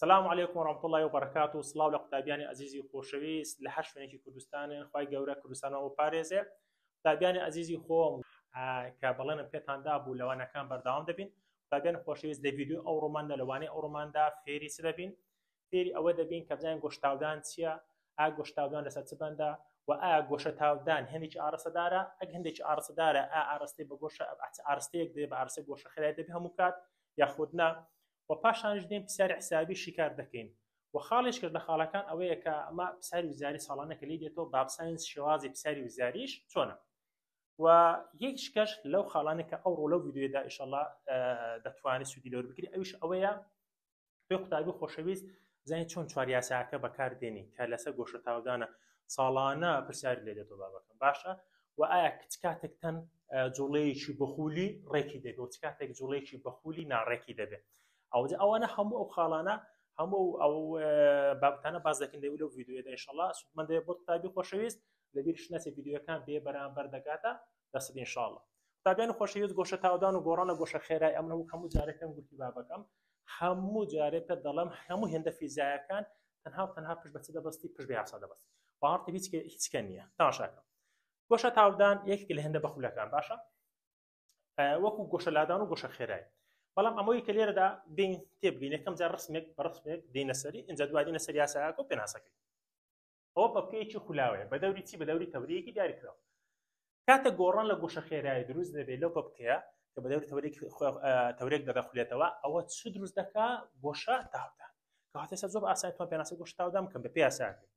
السلام عليكم ورحمة الله وبركاته. سلااو لە قوتابیانی عزیزی خۆشەویست لە هەشت وێنێکی کوردستانن. خوای گەورە کوردستانەوە بپارێزێ. قوتابیانی عزیزی خۆم کە بەڵێنم پێتاندا بوو لەوانەکان بەردەوام دەبین. قوتابیانی خۆشەویست لە ڤیدیۆ ئەو ڕۆماندا لەوانەیە ئەو ڕۆماندا فێری چ دەبین؟ فێری ئەوە دەبین کە بزانین گۆشتاودان چییە؟ ئایا گۆشتاودان لەسەر چ بەندە؟ و ئایا گۆشەتاودان هێندێکی ئارەسەدارە؟ ئەگەر هێندێکی ئارەسەدارە ئایا ئارەستەی بە گۆشە ئارەستەیەک دێ بە ئارەستەی گۆشەخێرایی دەبێ هەموو کات یاخود نا؟ و پاشانش دێن پرسیاری حسابی شیکار دەکەین. و خاڵیش کرد لە خاڵەکان ئەوەیە کە ئەمە پرسیاری وزاری ساڵانەکە لی دێتەوە باب ساینس شێوازی پرسیاری وزاریش چۆنە. و یەکیش کەش لەو خاڵانێک کە ئەوڕۆ لەو ڤیدیۆدا ئینشەڵڵا دەتوانێت سوودی لەوەر بگری ئەویش ئەوەیە پێی قوتابی خۆشەویست بزانین چۆن چواریاساکە بەکاردێنی کە لەسەر گۆشەتاودانە ساڵانە پرسیاری لێ دێتەوە بابەکەم باشە. و ئایا کچ کاتێک تەن جوڵەیەکی بەخولی ڕێکی دەبێت و چ کاتێک جوڵەیەکی بەخولی ناڕێکی دەبێت. ئەوانە هەموو ئەو خاڵانە هەموو ئەو بابەتانە باز دەکەین لەو ڤیدیۆدا ئینشەڵڵا سودمەند دەبێت بۆ قوتابی خۆشەویست لەبیرش نەچێ ڤیدیۆکان بێ بەرامبەر دەکاتە دەست ئینشەڵڵا. قوتابیانی خۆشەویست گۆشەتاودان و گۆڕانە گۆشەخێرایی ئەمە هەموو جارێک پێم گوتی بابەکەم هەموو جارێک پێت دەڵێم هەموو هێندە فیزیایەکان تەنها پشت بە چ دەبەستی پشت بە یاسا دەبەست. باوەڕتە هیچکە نییە. تەماشاکە گۆشەتاودان یەکێک لە هێندە بەخولەکان باشە وەکو گۆشەلادان و گۆشەخێرایی. بەڵام ئەمەوەی کە لێرەدا بین تێبگەین یەکەم جار ڕسمێک بە ڕسمێک دێنە سەری ئینجا دوای دێنە سەر یاساکە و پێناسەکەی. ئەوە بە بکەیەکی خولاوەیە بە دەوری چی؟ بە دەوری تەورەیەکی دیاری کراوە. کاتە گۆڕان لە گۆشەخێرایی دروست دەبێت لەو بکەیە کە بە دەوری تەورێک دەدەخولێتەوە ئەوە چ دروست دەکات؟ گۆشەتاودان. کەواتە ئێستا زۆر ئاسانی توان پێناسی گۆشەتاودان بکەم بە پێی یاساکە.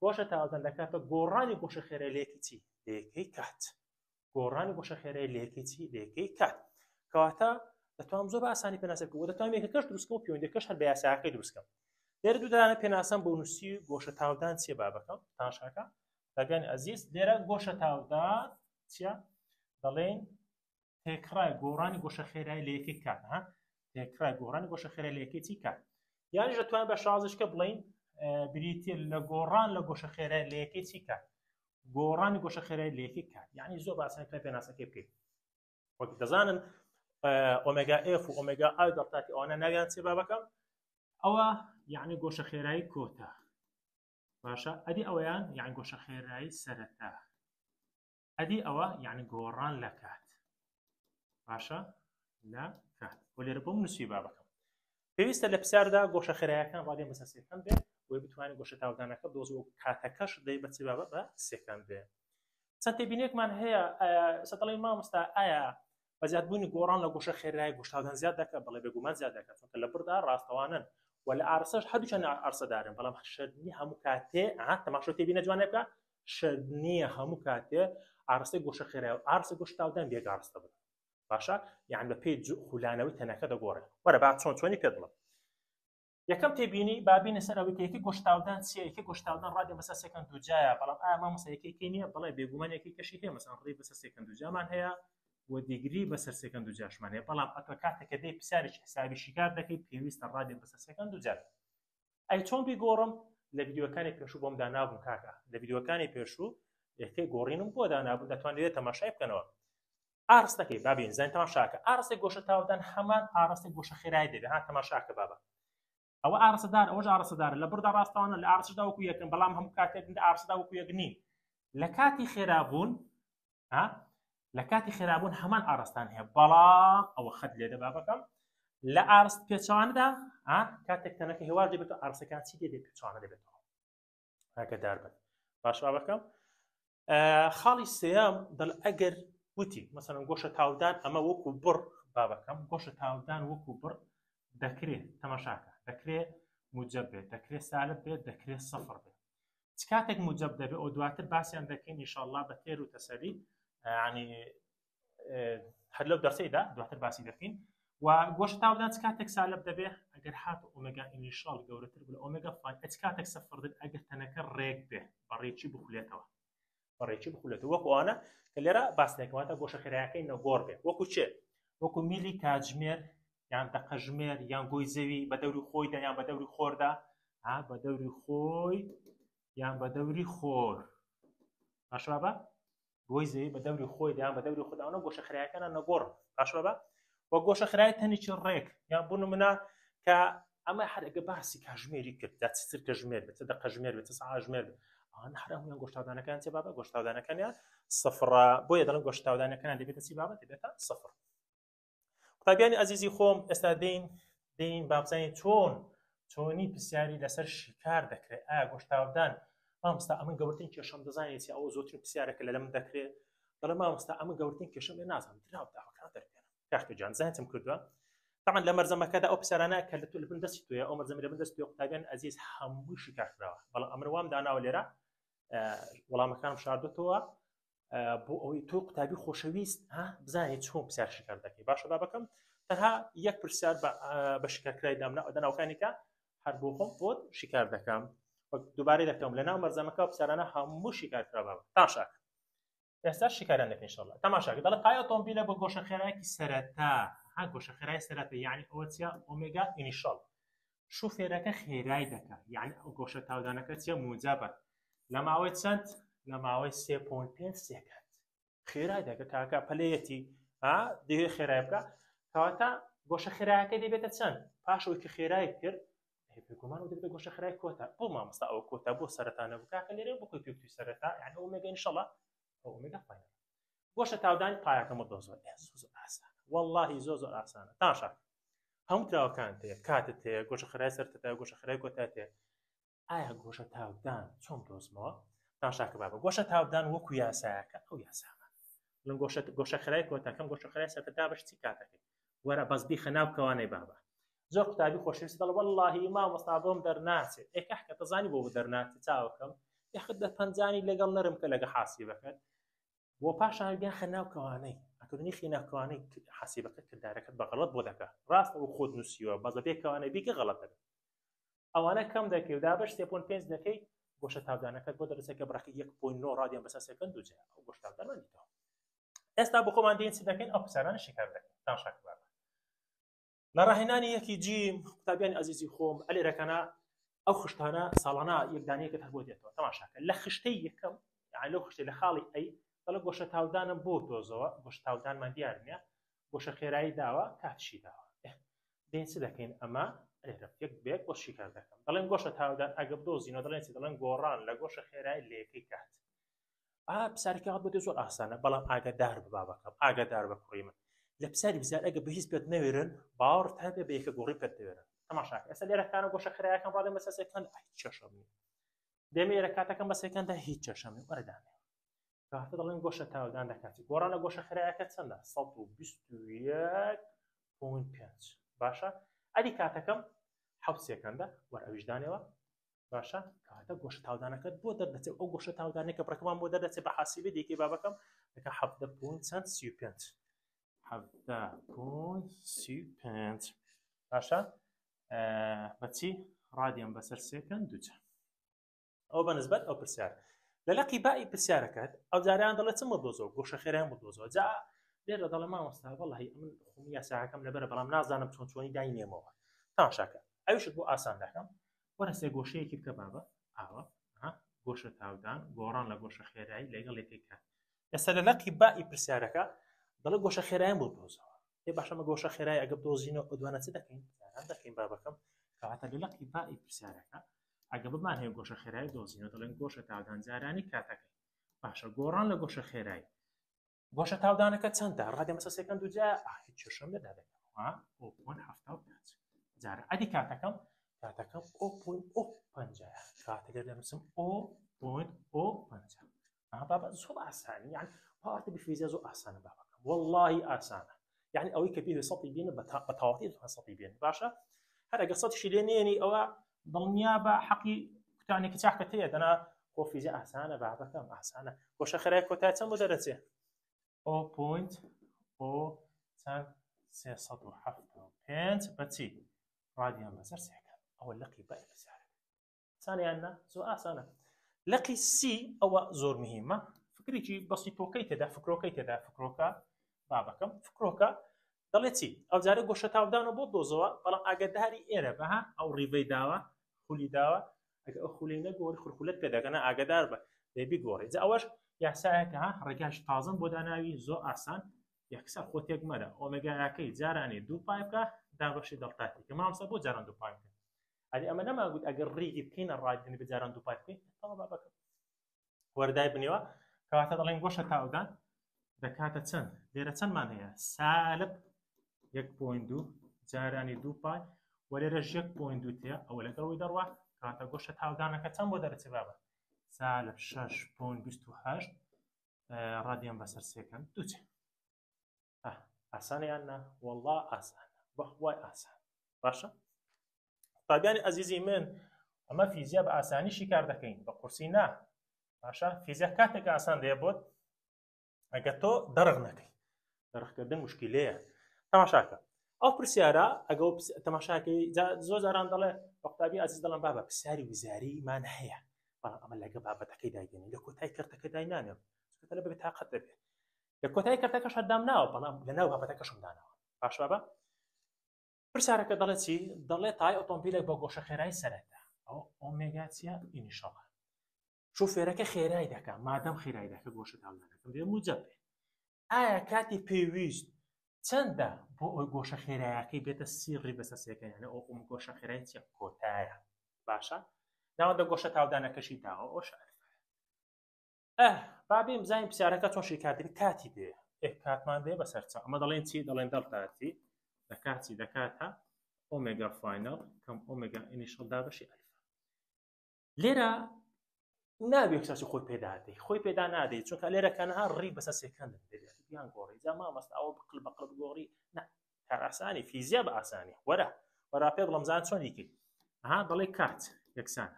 گۆشەتاودان دەکاتە گۆڕانی گۆشەخێرایی لە یەکەی چی؟ لە یەکەی کات. گۆڕانی گۆشەخێرایی لە یەکەی چی؟ لە یەکەی کات. کەواتە دەتوانم زۆر بە ئاسانی پێناسە بکەم و دەتوانم یەکەکەش دروستکەم و پەیوەندیەکەش هەر بە یاساکەی دروستکەم. لێرە دوو دانە پێناسەم بۆ نووسی گۆشەتاودان چییە بابەکەم تاشاکە قوتابیانی عەزیز. لێرە گۆشەتاودان چییە؟ دەڵێن تێکڕای گۆڕانی گۆشەخێرایی لە یەکەی کات. تێکڕای گۆڕانی گۆشەخێرایی لە یەکەی چی کات. یانیش دەتوانین بە شازشکە بڵین بریتیە لە گۆڕان لە گۆشەخێرایی لە یەکەی چی کات؟ گۆڕانی گۆشەخێرایی لە یەکەی کات. یعنی زۆر بە ئاسانی پێناسەکەی بکەیت. وەک دەزانن ئۆمێگا ئف و ئۆمێگا ئای دەڵتاتی ئەوانە ناویان چێ بابەکەم؟ ئەوە یعنی گۆشەخێرایی کۆتا باشە. ئەدی ئەوەیان یعنی گۆشەخێرایی سەرەتا. ئەدی ئەوە یعنی گۆڕان لە کات باشە لە کات. بۆ لێرە بۆم نووسی بابەکەم پێویستە لە پرسیاردا گۆشەخێراییەکان ڕادێن بەسەر سێکەم بێ بۆی بتوانین گۆشەتاودانەکە بدۆزێت و کاتەکەش دەی بە چی بابەت بە سێکەم بێ. چەند تێبینێکمان هەیە ئێستا دەڵێن مامۆستا ئایا بەزیادبوونی گۆڕان لە گۆشەخێرایی گۆشتاودان زیاد دەکات؟ بەڵێ بێگومان زیاد دەکات چونکە لە بڕدا ڕاستەوانن و لە ئارسەش هەردووچەند ئارسەدارن بەڵام شەرنی هەموو کاتێ تەماشۆ تێبینە جوانێ بکە شەرنیە هەموو کاتێ ئارسەی گۆشەخێرایی و ئارسە گۆشتاودان بێک ئارستە بن باشە. یعنی بە پێی خولانەوەی تەنەکە دەگۆڕێت. وەرە با چۆنی پێ بڵم. یەکەم تێبینی بابینە سەر ئەوەی کە یەکەی گۆشتاودان چییە؟ یەکەی گۆشتاودان ڕادێ بەسەر سێکەند دووجایە بەڵام ئایا مامۆستا یەکەی نییە؟ بەڵێ بێگومان یەکەی کەشی هەیە مەسەڵەن ڕێی بەسەر سێکەند دووجامان هەیە و دیگری بەسەر سێکەند دووجاشمان هەیە بەڵام ئەتە کاتێکە دەی پرسیارێکی حسابی شیکار دەکەی پێویستە ڕادێ بەسەر سێکەند دووجار. ئەی چۆن بیگۆڕم؟ لە ڤیدیۆکانی پێشوو بۆم دانابوون کاکە لە ڤیدیۆکانی پێشوو یەکەی گۆڕینم بۆ دانابوون دەتوانێت تەماشای بکەنەوە. ئارستەکەی بابین زین تەماشاکە ئارستی گۆشەتاودان هەمان ئارستی گۆشەخێرایی دەبێت. تەماشاکە بابە ئەوە ئارسەدار ئەوەش ئارسەدارە لە بڕدا ڕاستەوانە لە ئارسشدا وەکو یەکن بەڵام هەموو کاتێک ئارسەدا وەکو یەک نین. لە کاتی خێرابوون لە کاتی خێرابوون هەمان ئارستان هەیە بەڵام ئەوە خەت لێدە بابەکەم لە ئارست پێچوانەدا کاتێک تەنەکە هێوار دەبێتەوە ئارسەکان چی دێت؟ پێچوانە دەبێتەوە ئاگادار بن باش بابەکەم. خاڵی سێیەم دڵ ئەگەر وتی مەسەڵەن گۆشەتاودان ئەمە وەکو بڕ بابەکەم گۆشەتاودان وەکو بڕ دەکرێت تەماشاکە دەکرێت موجب بێت دەکرێت سالب بێت دەکرێت سەفر بێت. چ کاتێک موجب دەبێت ئەو دواتر باسییان دەکەین ئینشەڵڵا بە تێر و تەسەری ینی هەر لەو دەرسەیدا دواتر باسی دەکەین. و گۆشەتاودان چ کاتێک سالب دەبێت؟ ئەگەر هاتە ئۆمێگا ئینیشاڵ گەورەتر بڵ ئۆمێگا فاین چ کاتێک سەفر دێت؟ ئەگەر تەنەکە ڕێک بێ بەڕێکی بخولێتەوە بەڕێکی بخولێتەوە وەکو ئەوانە کە لێرە باسنێکەوەتە گۆشەخێراییەکەی نەگۆڕ بێ وەکو چێ؟ وەکو میلی کاتژمێر یان دەقەژمێر یان گۆی زەوی بە دەوری خۆیدا یان بە دەوری خۆردا بە دەوری خۆی یان بە دەوری خۆر باشە بە گۆی زەوی بە دەوری خۆی یان بە دەوری خۆداوانە گۆشەخێراییەکانە نەگۆڕن باشە بە و گۆشەخێرایی تەنێکی ڕێک یان بوو نمونە کە ئەمە هەرگە باسی کاژمێری کرد چتر کەژمێر بێت دە قەژمێر بێت ساژمێر ئەوان هەرمویان گۆشتاودانەکان چێ بابە گۆشتاودانەکانیان سفر بۆیە دەڵێن گۆشتاودانەکانیان دەبێتە چی بابە دەبێتە سفر. قوتابیانی ئەزیزی خۆم ئێستا دێین بابزانین چۆنی پرسیاری لەسەر شیکار دەکرێت ئایا گۆشتاودان مامۆستا ئەمن گەورترین کێشەم دەزانێتی ئەوە زۆرترین پرسیارێکە لە من دەکرێت دەڵێ مامۆستا ئەمن گەورترین کێشەم لێ نازانم دراو داواکان دەربێنم کاکتۆجان زانیتم کردووە طبعا لە مەرزەمەکەدا ئەو پرسیارانە کە لە تۆ لە بن دەستی تۆیە ئەو مەرزەمە لە بن دەستی تۆیە قوتابیان ئەزیز هەمووی شیکار کراوە بەڵام ئەمر وام داناوە لێرە وەڵامەکانم شاردوتەوە بۆ ئەوەی تۆ قوتابی خۆشەویست بزانیت چۆن پرسیار شیکار دەکەی باشە با بکەم تەنها یەک پرسیار بە شیکارکرای دەناوەکانێکە هەر بۆ خۆم بۆت شیکار دەکەم دووبارەی دەکەم لەناو مەرزەمەکە پرسیارانە هەموو شیکار کراوە تاشاک ئێستا شیکاریان دەکەین ئینشاءالله تەماشاکە دەڵێت پای ئۆتۆمبیلە بۆ گۆشەخێرایەکی سەرەتا گۆشەخێرای سەرەتا یعنی ئەوە چیە ئۆمێگا ئینیشال شوفێرەکە خێرای دەکات یعنی ئەو گۆشە تاودانەکە چیە موجەبە لە ماوەی چەند لە ماوەی 3.5 سێکەند خێرای دەکات کاکە پەلەیەتی دەوێت خێرای بکە کەواتە گۆشەخێرایەکە دەبێتە چەند پاشەوەی کە خێرای کرد پێگومان و دەبێت گۆشەخێرای کۆتا بۆ مامۆستا ئەوە کۆتا بۆ سەرەتانە بوو کاکە لێرە بۆ خۆی پێوتوی سەرەتا یعنی ئۆمێگا ئینشاڵڵا ئۆمێگا فاینەل گۆشە تاودانی پایەکەمە زۆر ئاسانە واللهی زۆر ئاسانە تاشاک هەموو کراوەکان تەیە کاتت هەیە گۆشەخێرای سەرەتا گۆشەخێرای کۆتا تێ ئایا گۆشە تاودان چۆن دۆزمەوە تاشاکە بابە گۆشە تاودان وەکو یاسایەکە ئەو یاسامە لەن گۆشەخێرای کۆتاکەم گۆشەخێرای سەرەتا بەش چی کاتەکەی وەرە بەس بیخە ناو کەوانەی بابە زۆر قوتابی خۆشەویست دەڵێ وەڵڵاهی مامۆستا بۆم دەرناچێت ئێکە دەزانی بۆ دەرناچێت چاوەکەم یاخت دە پەنجانی لەگەڵ نەرم کە لەگە حاسیبەکەت بۆ پاشان بیان خە ناو کەوانەی ئەکردنی خی ناوکەوانەی حاسیبەکەت کردارەکەت بە غەڵەت بۆ دەکات ڕاستە و خۆت نووسیوە بەس بەبێ کەوانەی بیکە غەڵەت دەبێت ئەوانە کەم دەکەی و دابش 3.5 دەکەی گۆشە تاودانەکەت بۆ دەرەچێت کە بڕاکی 1.9 رادیان بەسەر سێکەند دووجێ ئەو گۆشت تاودانمان دیتەوە ئێستا بۆ خۆمان دێن چی دەکەین ئەو پرسیارانە شیکار دەکەین تاشاک بابە لە ڕاهێنانی یەکی جیم قوتابیانی ئەزیزی خۆم ئەلێرەکەنە ئەو خشتانە ساڵانە یەکدانەیەکت هەر بۆ دێتەوە تەماشاکە لە خشتەی یەکەم یعنی لەو خشتەی لە خاڵی ئەی دەڵێ گۆشە تاودانم بۆ دۆزەوە گۆشت تاودانمان دیار نییە گۆشە خێرایی داوە کاتشی داوە دێن چ دەکەین ئەمە لێرە یەک بێت بۆ شیکار دەکەم دەڵێن گۆشە تاودان ئەگە بدۆزینەوە دەڵێن چی دەڵێن گۆڕان لە گۆشە خێرایی لێکەی کات پرسیارەکەات بۆ زۆر ئاسانە بەڵام ئاگادار بە بابەکەم ئاگادار بە کوڕی من لە پرسیاری بزار ئەگە بە هیچ پێت نەوێرن باوەڕت هەبێ بە یەکە گۆڕی پێت دەوێرن تەماشاکە ئێستا لێرەکانە گۆشە خێراییەکەم ڕادێن بەسەر سێکەند هیچ چێشەم نییە دێمە لێرە کاتەکەم بە سێکەندا هیچ چێشەم نییە وەرەدانێ کاتە دەڵێن گۆشە تاودان دەکاتی گۆڕان لە گۆشە خێراییەکە چەندە 121.5 باشە ئەدی کاتەکەم حەوت سێکەندە وەرە ئەویشدانەوە باشە کاتە گۆشە تاودانەکەت بۆ دەردەچێت ئەو گۆشە تاودانێک کە بڕەکەمان بۆ دەردەچێت بە حاسیبە دیکەی بابەکەم دەکە 17.35 باشە بەچی ڕادیان بەسەر سێکەند دووجە ئەو بەنسبەت ئەو پرسیار لە لەقی بائی پرسیارەکەت ئەو جاریان دەڵێت چ مەدۆزەوە گۆشە خێرایان بۆدۆزەوە جا لێرە دەڵێ مامۆستا وەڵڵاهی من خومی یاساکەم لەبەرە بەڵام نازانم چۆنی داینێمەوە تاشاکە ئەویشت بۆ ئاسان دەکەم وەرە سێ گۆشەیەکی بکە بابە ئاوە گۆشە تاودان گۆڕان لە گۆشە خێرایی لەگەڵ یەکەی کات ئێستا لە لەقی بائی پرسیارەکە دەڵێ گۆشە خێرایان بۆ دۆزەوە باشەمە گۆشە خێرایی ئەگە بدۆزینەوە ئەدوانە چ دەکەین دەکەین بابەکەم کەواتە لە لەقی بائی پرسیارەکە ئەگە بمان هەیە گۆشە خێرایی دۆزینەوە دەڵێن گۆشە تاودان جارانی کاتەکەی باشە گۆڕان لە گۆشە خێرایی گۆشە تاودانەکە چەندە ڕادێ مەسە سێکەند دووجە هیچ چێشەم لێدا دەکەمەوە 0.75 جارە ئەدی کاتەکەم 0.05 کاتە لێر دەنووسم 0.05 بابە زۆر ئاسانی یعنی پارتە بفیزیە زۆر ئاسانە بابەکەم واللهی ئاسانە یعنی ئەوەی کە پێوێ سەڵی بێنە بە تەواوی دەتوان سەڵی بێن باشە هەر ئەگە سەڵیشی لێ نێنی ئەوە دڵنیا بە حەقی کوتانێکی چاکە تەیە دەنا خۆ فیزیە ئاسانە بابەکەم ئاسانە گۆشە خێرایی کۆتای چەند بۆ دەرەچێ 0.375 بەچی ڕادیان بەسەر سێکەند ئەوە لەقی بائی پرسیارەکە ئاسانیان نا زۆر ئاسانە لەقی سی ئەوە زۆر مهمە فکرێکی بەسیطۆکەی تێدا فکرۆکە بابەکەم فکرۆکە دەڵێ چی ئەو جارە گۆشە تاودانە بۆ دۆزەوە بەڵام ئاگاداری ئێرە بەها ئەو ڕیڤەی داوە خولی داوە ئەگە ئەو خولی نەگۆڕی خورخولت پێدەگەنە ئاگادار بە دەبی گۆڕی جا ئەوەش یاسایەکە ڕێگاش تازم بۆ داناوی زۆر ئاسان یەکسەر خۆتێک مەرە ئۆمێگایەکەی جارانی دوو پای بکە دابەشی دڵتاتی کە مامسە بۆ جاران دوو پای بکە هذه أما نما قلت أقريجي بكينا الرادين بجاران دوباي بكين طبعا بقى ورداي بنيوا كواتا دلين قوشة تاودان دكاتة تسن ديرة تسن مان هي سالب 1.2 جاراني دوباي وليرج 1.2 تيا أولا قروي دروا كواتا قوشة تاودانا كتن بودر تبابا سالب 6.28 راديان بسر سيكند دوتي أساني أنا والله أسان بخواي أسان باشا طيب يعني عزيزي من أما فيزياء بأساني شكار دكين بقرسي نا باشا فيزياء كاتك أسان ديبود أجتو درغ نكي درغ كردن مشكلة تماشاك أو برسيارة أجو تماشاكي زوز أران ضله وقتابي عزيز ضلنا بابا بساري وزاري ما نحيا أما اللي بابا تكي دايجني لكو تاي كرتك داينانيو كنت لبي بتاقد به لكو تاي كرتكش هدامناو بلا لناو بابا تكشم داناو باش بابا برسارة كدلتي ضلت هاي أوتومبيلك بقوش خيراي سرتا أو أوميجاتيا إن شاء الله شوف يراك خيراي دكا ما دام خيراي دكا قوش تعلنا كم دي مجبر كاتي بيويز تندا بو قوش خيراي كي بيت السير بس سيكن يعني أو قوش خيراي تيا كوتايا باشا ناو دا قوش تعلنا كشي تاعو أوش بابي مزاين بسارة كاتون شي كاتي كاتي بيه كاتمان دي بسرتا أما ضلين تي ضلين دلتاتي دكاتي دكاتها أوميجا فاينل كم أوميجا إنيشال دابشي ألفا ليرا نابي يكساسي خوي بيداتي خوي بيدا نادي چونك ليرا كانها الري بس سيكند بيان غوري إذا ما مست أو بقلب غوري لا كراساني فيزياء بأساني ورا بيض لمزان سونيكي ضلي كات يكسان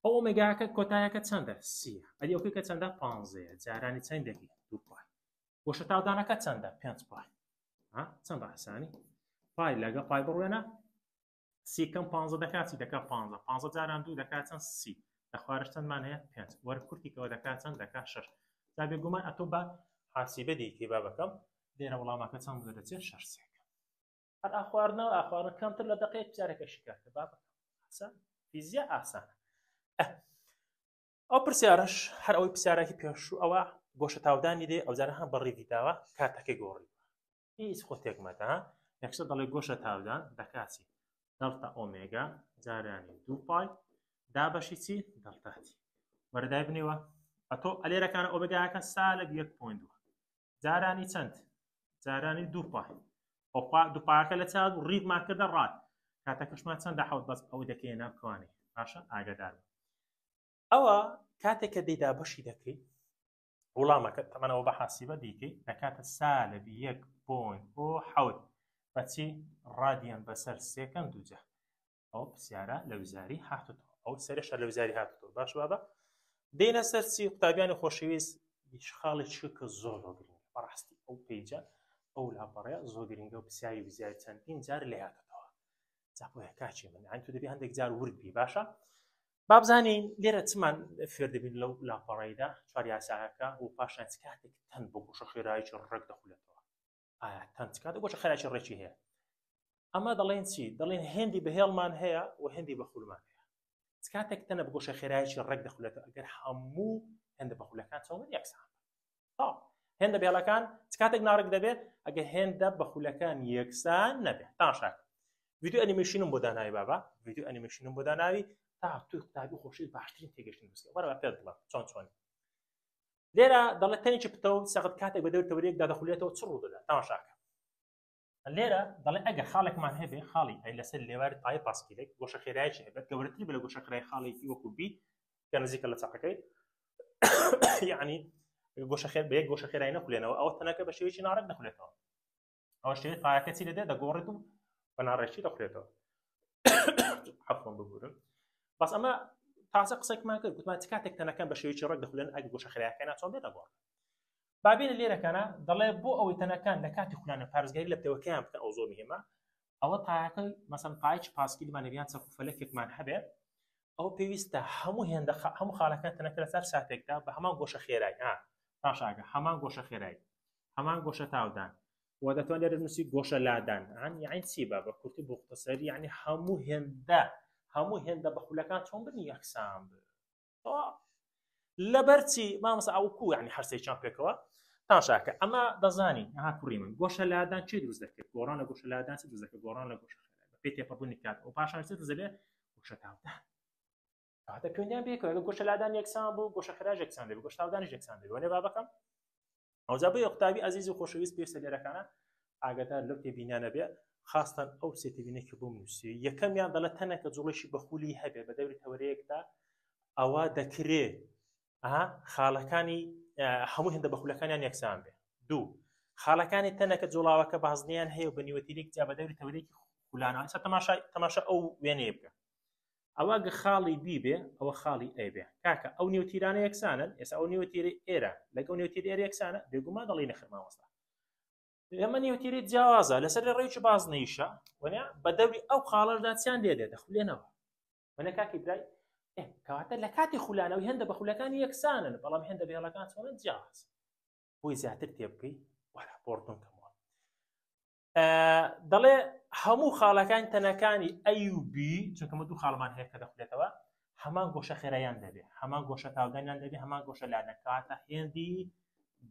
أوميجا كوتايا كتسندا سي أدي أوكي كتسندا بانزي زاراني تسندكي دوباي وشتاو دانا كتسندا بيانت باي چەند حسانی پای لەگە پای بڕوێنە سیکەم 15 دەکات چی دەکات 15 جاران دوو دەکات چەند سی لەخوارش چەندمان هەیە 5 وەرکورتیکەوە دەکات چەند دەکات 6 جا بێگومان ئەتۆ بە حاسیبە دیکەی با بەکەم لێرە وەڵامەکە چەند دەچێت 6 سێکە هەر ئاخواردنەوە کەمتر لە دەقەیەک پرسیارێکەشی کاتە با بەکەم حەسان فیزیە ئاسانە ئەو پرسیارەش هەر ئەوەی پرسیارێکی پێشوو ئەوە گۆشە تاودانی دێ ئەوجارە هەم بەڕێوی داوە کاتەکەی گۆڕی هیچ خۆتێک مەدە یەکسە دەڵێ گۆشە تاودان دەکاتی دەڵتا ئۆمێگا جارانی دوو پای دابەشی چی دەڵتاتی وەردای بنێوە ئەتۆ ئەلێرەکانە ئۆمێگاکە سالب 1.2 جارانی چەند جارانی دوو پای دوو پایەکە لە چاو ڕیدمان کردە ڕات کاتەکەشمان چەندە حەوت بەس ئەو دەکەێنە بکوانێ باشە ئاگادار ئەوە کاتێک کە دەیدا بەشی دەکەی وڵامەکە تەمەنەوە بە حاسیبە دیکەی دەکاتە سالب 1.7 بەچی ڕادیان بەسەر سێکەم دووجە ئەو پرسیارە لە وزاری هاتووە ئەو سەرێشە لە وزاری هاتووە باش بابە دێنە سەر چی قوتابیانی خۆشەویست خاڵی چکە زۆر گرنگە بەڕاستی ئەو پیجە ئەو لاپەڕەیە زۆر گرنگە و پرسیاری وزاری چەندین جار لێ هاتووە جا بۆیە کاچی من ئەین تو دەبێ هەندێک جار ورد بی باشە بابزانین لێرە چمان فێر دەبین لەو لاپەڕەیدا چوار یاساکە و پاشان چ کاتێک تەن بۆ گۆشە خێرایکی ڕێک دەخولێتەوە ئایا تەن چ کاتێک گۆشە خێرایکی ڕێکی هەیە ئەمە دەڵێن چی دەڵێن هێندی بەهێڵمان هەیە و هێندی بەخولمان هەیە چ کاتێک تەنە بە گۆشە خێرایکی ڕێک دەخولێتەوە ئەگەر هەموو هێندە بەخولەکان چۆن یەکسان هێندە بێڵەکان چ کاتێک ناڕێک دەبێت ئەگەر هێندە بەخولەکان یەکسان نەبێت تاشاک ڤیدیۆ ئەنیمێشنم بۆ داناوی بابا ڤیدیۆ ئەنیمێشنم بۆ داناوی تا توی قوتابی خۆشی باشترین تێگەشتن دروستکە وەرە پێت بڵێم چۆن لێرە دەڵێت تەنێکی پتە و سەقت کاتێک بە دەورتەوەریەکدا دەخولێتەوە چ ڕوو دەدات تەماشاکە لێرە دەڵێ ئەگەر خاڵێکمان هەبێ خاڵی ئەی لەسەر لێواری پایە پاسکیلێک گۆشە خێرایکی هەبێت گەورەتری بە لە گۆشە خێرای خاڵێکی وەکو بی کە نزیکە لە چاقەکەی یعنی گۆشە خێر بە یەک گۆشە خێرایی نەخولێنەوە ئەوە تەنەکە بە شێوەیەکی ناڕێک دەخولێتەوە ئەوە شێوەیە پایەکە چی دەدێت دەگۆڕێت و بە ناڕێکی دەخولێتەوە عەفوان ببورن بەس ئەمە تازە قسەێکمان کرد گوتمان چ کاتێک تەنەکەن بە شێوەیەکی ڕێک دەخولێن ئەگە گۆشە خێرایەکانە چۆن بێتە گۆڕ بابینە لێرەکانە دەڵێ بۆ ئەوەی تەنەکان لە کاتی خولانە پارێزگاری لە پتەوەکەیان بکەن ئەو زۆر مهمە ئەوە تایەکەی مەسەڵەن پایەکی پاسکیلمان هەبێ یان چەکوفەلەکێکمان هەبێ ئەو پێویستە هەموو خاڵەکان تەنەکە لەسەر ساتێکدا بە هەمان گۆشە خێرایی پاشاگە هەمان گۆشە خێرایی هەمان گۆشە تاودان و دەتوانێت لێرە بنووسی گۆشە لادان یعنی چی بە کورتی بۆ قوتەسەری یعنی هەموو هێندە بەخولەکان چۆن بنی یەکسان لەبەرچی مامەسە ئەوکو یعنی هەرسێکیان پێکەوە تاشاکە ئەمە دەزانی ها کوڕی من گۆشە لادان چی دروست دەکرێت گۆڕان لە گۆشە لادان چی دروست دەکرێت گۆڕان لە گۆشە خێرایی بە پێی تێپەڕبوونی کات و پاشان چی دروست دەبێت گۆشە تاودان کاتە پەیوەندیان پێکەوە گۆشە لادان یەکسان بوو گۆشە خێراش یەکسان دەبێت گۆشە تاودانیش یەکسان دەبێت وانێ بابەکەم ئەوجا بۆ قوتابی عەزیز و خۆشەویست پێویستە لێرەکانە ئاگادار لەو تێبینیانە بێ خاستان ئەو سێ تێبینێکی بۆ نووسی یەکەمیان دەڵێت تەنێکە جوڵەشی بەخولی هەبێ بە دەوری تەورەیەکدا ئەوە دەکرێت خاڵەکانی هەموو هێندە بەخولەکانیان یەکسان بێ دوو خاڵەکانی تەنەکە جوڵاوەکە بازنیان هەیە و بە نیوەتیرێک جا بە دەوری تەورەیەکی خولانەوە تەماشا ئەو وێنەیە بکە ئەوە گە خاڵی بی بێ ئەوە خاڵی ئەی بێ کاکە ئەو نیوتیرانە یەکسانن ئێستا ئەو نیوتیری ئێرە لەگەڵ نیوتیری ئێرە یەکسانە بێگومان دەڵێ نەخێر مامۆستا ئەمە نیوتیری جیاوازە لەسەر ڕێوکی بازنەیشە وەنیا بە دەوری ئەو خاڵەشدا چیان لێ دەخولێنەوە وەنە کاکی برای کەواتە لە کاتی خولانەوەی هێندە بەخولەکانی یەکسانن بەڵام هێندە بێڵەکان چۆنە جیاواز بۆی زیاتر تێ بکەی وەلا پۆرتون کەمەوە دەڵێ هەموو خاڵەکان تەنەکانی ئەی و بی چونکەمە دوو خاڵمان هەیە کە دەخولێتەوە هەمان گۆشە خێرایان دەبێت هەمان گۆشە تاودانیان دەبێت هەمان گۆشە لادە کاتە هێندی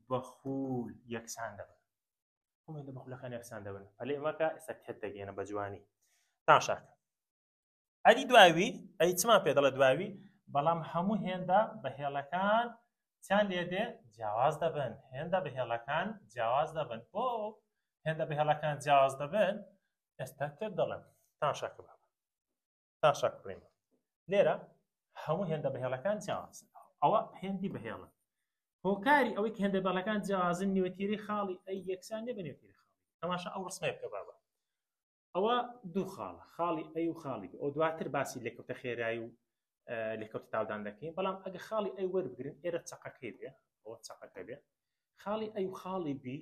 بەخول یەکسان دەبن هێندە بەخولەکان یەکسان دەبن پەلێ ئەمەکە ئێستا تێت دەگەێنە بە جوانی تاشاکە ئەری دواوی ئەی چمان پێ دەڵێ دواوی بەڵام هەموو هێندە بەهێڵەکان چیان لێدێ جیاواز دەبن هێندە بەهێڵەکان جیاواز دەبن بۆ هێندە بەهێڵەکان جیاواز دەبن ئێستا تێت دەڵێم تاشاکە بابە تاشاکە بڕێمە لێرە هەموو هێندە بەهێڵەکان جیاواز ئەوە هێندی بەهێڵە هۆکاری ئەوەی کە هێندە بەهێڵەکان جیاوازن نیوەتیری خاڵی ئەی یەکسان نیە بە نیوەتیری خاڵی تەماشا ئەو ڕسمەیە بکە بابە ئەوە دوو خاڵە خاڵی ئەی و خاڵی بی ئەو دواتر باسی لێکەوتە خێرایی و لێکەوتە تاودان دەکەین بەڵام ئەگە خاڵی ئەی وەربگرن ئێرە چەقەکەی بێ ئەوە چەقەکە بێ خاڵی ئەی و خاڵی بی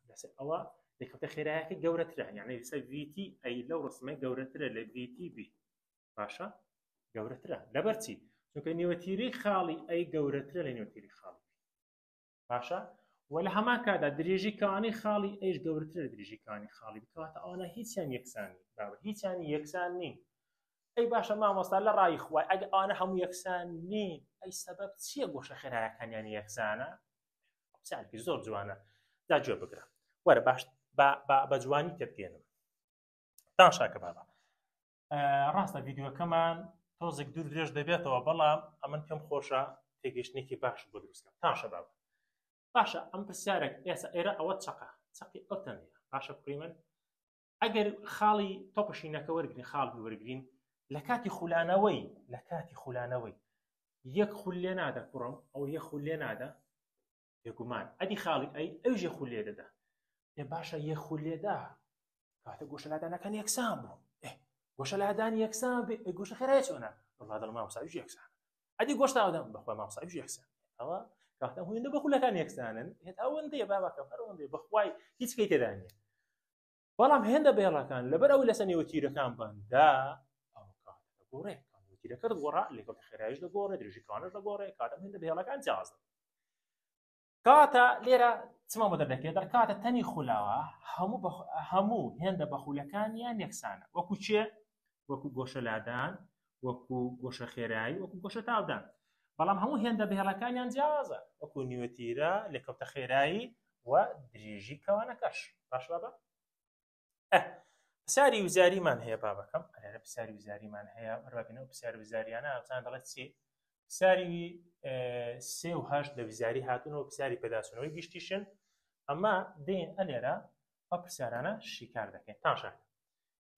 لەسەر ئەوە لێکەوتە خێراییەکە گەورەترە یعنی لەسەر ڤیتی ئەی لەو ڕسمەی گەورەترە لە ڤیتی بی باشە گەورەترە لەبەرچی چونکە نیوەتیری خاڵی ئەی گەورەترە لە نیوەتیری خاڵی بی باشە وە لە هەمان کادا درێژی کانی خاڵی ئەیش گەورەترە لە درێژی کانی خاڵی بکەواتە ئەوانە هیچیان یەکسانی بابە هیچیانی یەکسان نین ئەی باشە مامۆستا لە ڕای خوای ئەگە ئەوانە هەموو یەکسان نین ئەی سەبەب چییە گۆشە خێراییەکانیان یەکسانە قسەیەکی زۆر جوانە دا گوێ بگرە وەرە باش بە جوانی تێبگەێنم تاشاکە بابە ڕاستە ڤیدیۆکەمان تۆزێک دوور درێژ دەبێتەوە بەڵام ئەمن پێم خۆشە تێگەیشتێکی باش بۆ دروستکەم تاشە بابە باشە ئەم پرسیارێک ئێستا ئێرە ئەوە چەقی ئەو تەنەیە باشە کوڕی من ئەگەر خاڵی تۆپەشینەکە وەرگین خاڵی وەرگین لە کاتی خولانەوەی یەک خول لێ نادا کوڕم ئەو یەک خول لێ نادا بێگومان ئەدی خاڵی ئەوژ یەک خول لێ دەدا باشە یەک خول لێدا کاتە گۆشە لادانەکان یەکسان بوو گۆشە لادانی یەکسان بێ گۆشە خێرای چۆنە وڵا دڵ مامۆستاویش یەکسان ئەدی گۆشت تاودان بەخوای مامۆستاویش یەکسان ئەوە کاتە هێندە بەخولەکان یەکسانن هێت ئەوەندەیە بابەکە هەروەندەیە بەخوای هیچ کەی تێدا نیە بەڵام هێندە بێڵەکان لەبەر ئەوی لەسەر نیوەتیرەکان بەندا ئەو کاتە دەگۆڕێ نیوەتیرەکە دەگۆڕا لێکەوتە خێراییش دەگۆڕێ درێژی کانش دەگۆڕێ کاتە هێندە بێڵەکان جیاواز دەبن کاتە لێرە چما بۆ دەردەکرێت دەرکاتە تەنی خولاوە هەموو هێندە بەخولەکانیان یەکسانە وەکو چێ وەکو گۆشە لادان وەکو گۆشە خێرایی وەکو گۆشە تاودان بەڵام هەموو هێندە بەهێڵەکانیان جیاوازە وەکو نیوەتیرە لێکەوتە خێرایی و درێژی کەوانەکەش باش بابە پرسیاری وزاریمان هەیە بابەکەم ئەلێرە پرسیاری وزاریمان هەیە ڕابینەوە پرسیاری وزاریانە ئەوزان دەڵێت چی پرسیاری 3 و 8 لە وزاری هاتوونەوە پرسیاری پێداچوونەوەی گشتیشن ئەمە دێن ئەلێرە ئەو پرسیارانە شیکار دەکەین تاشە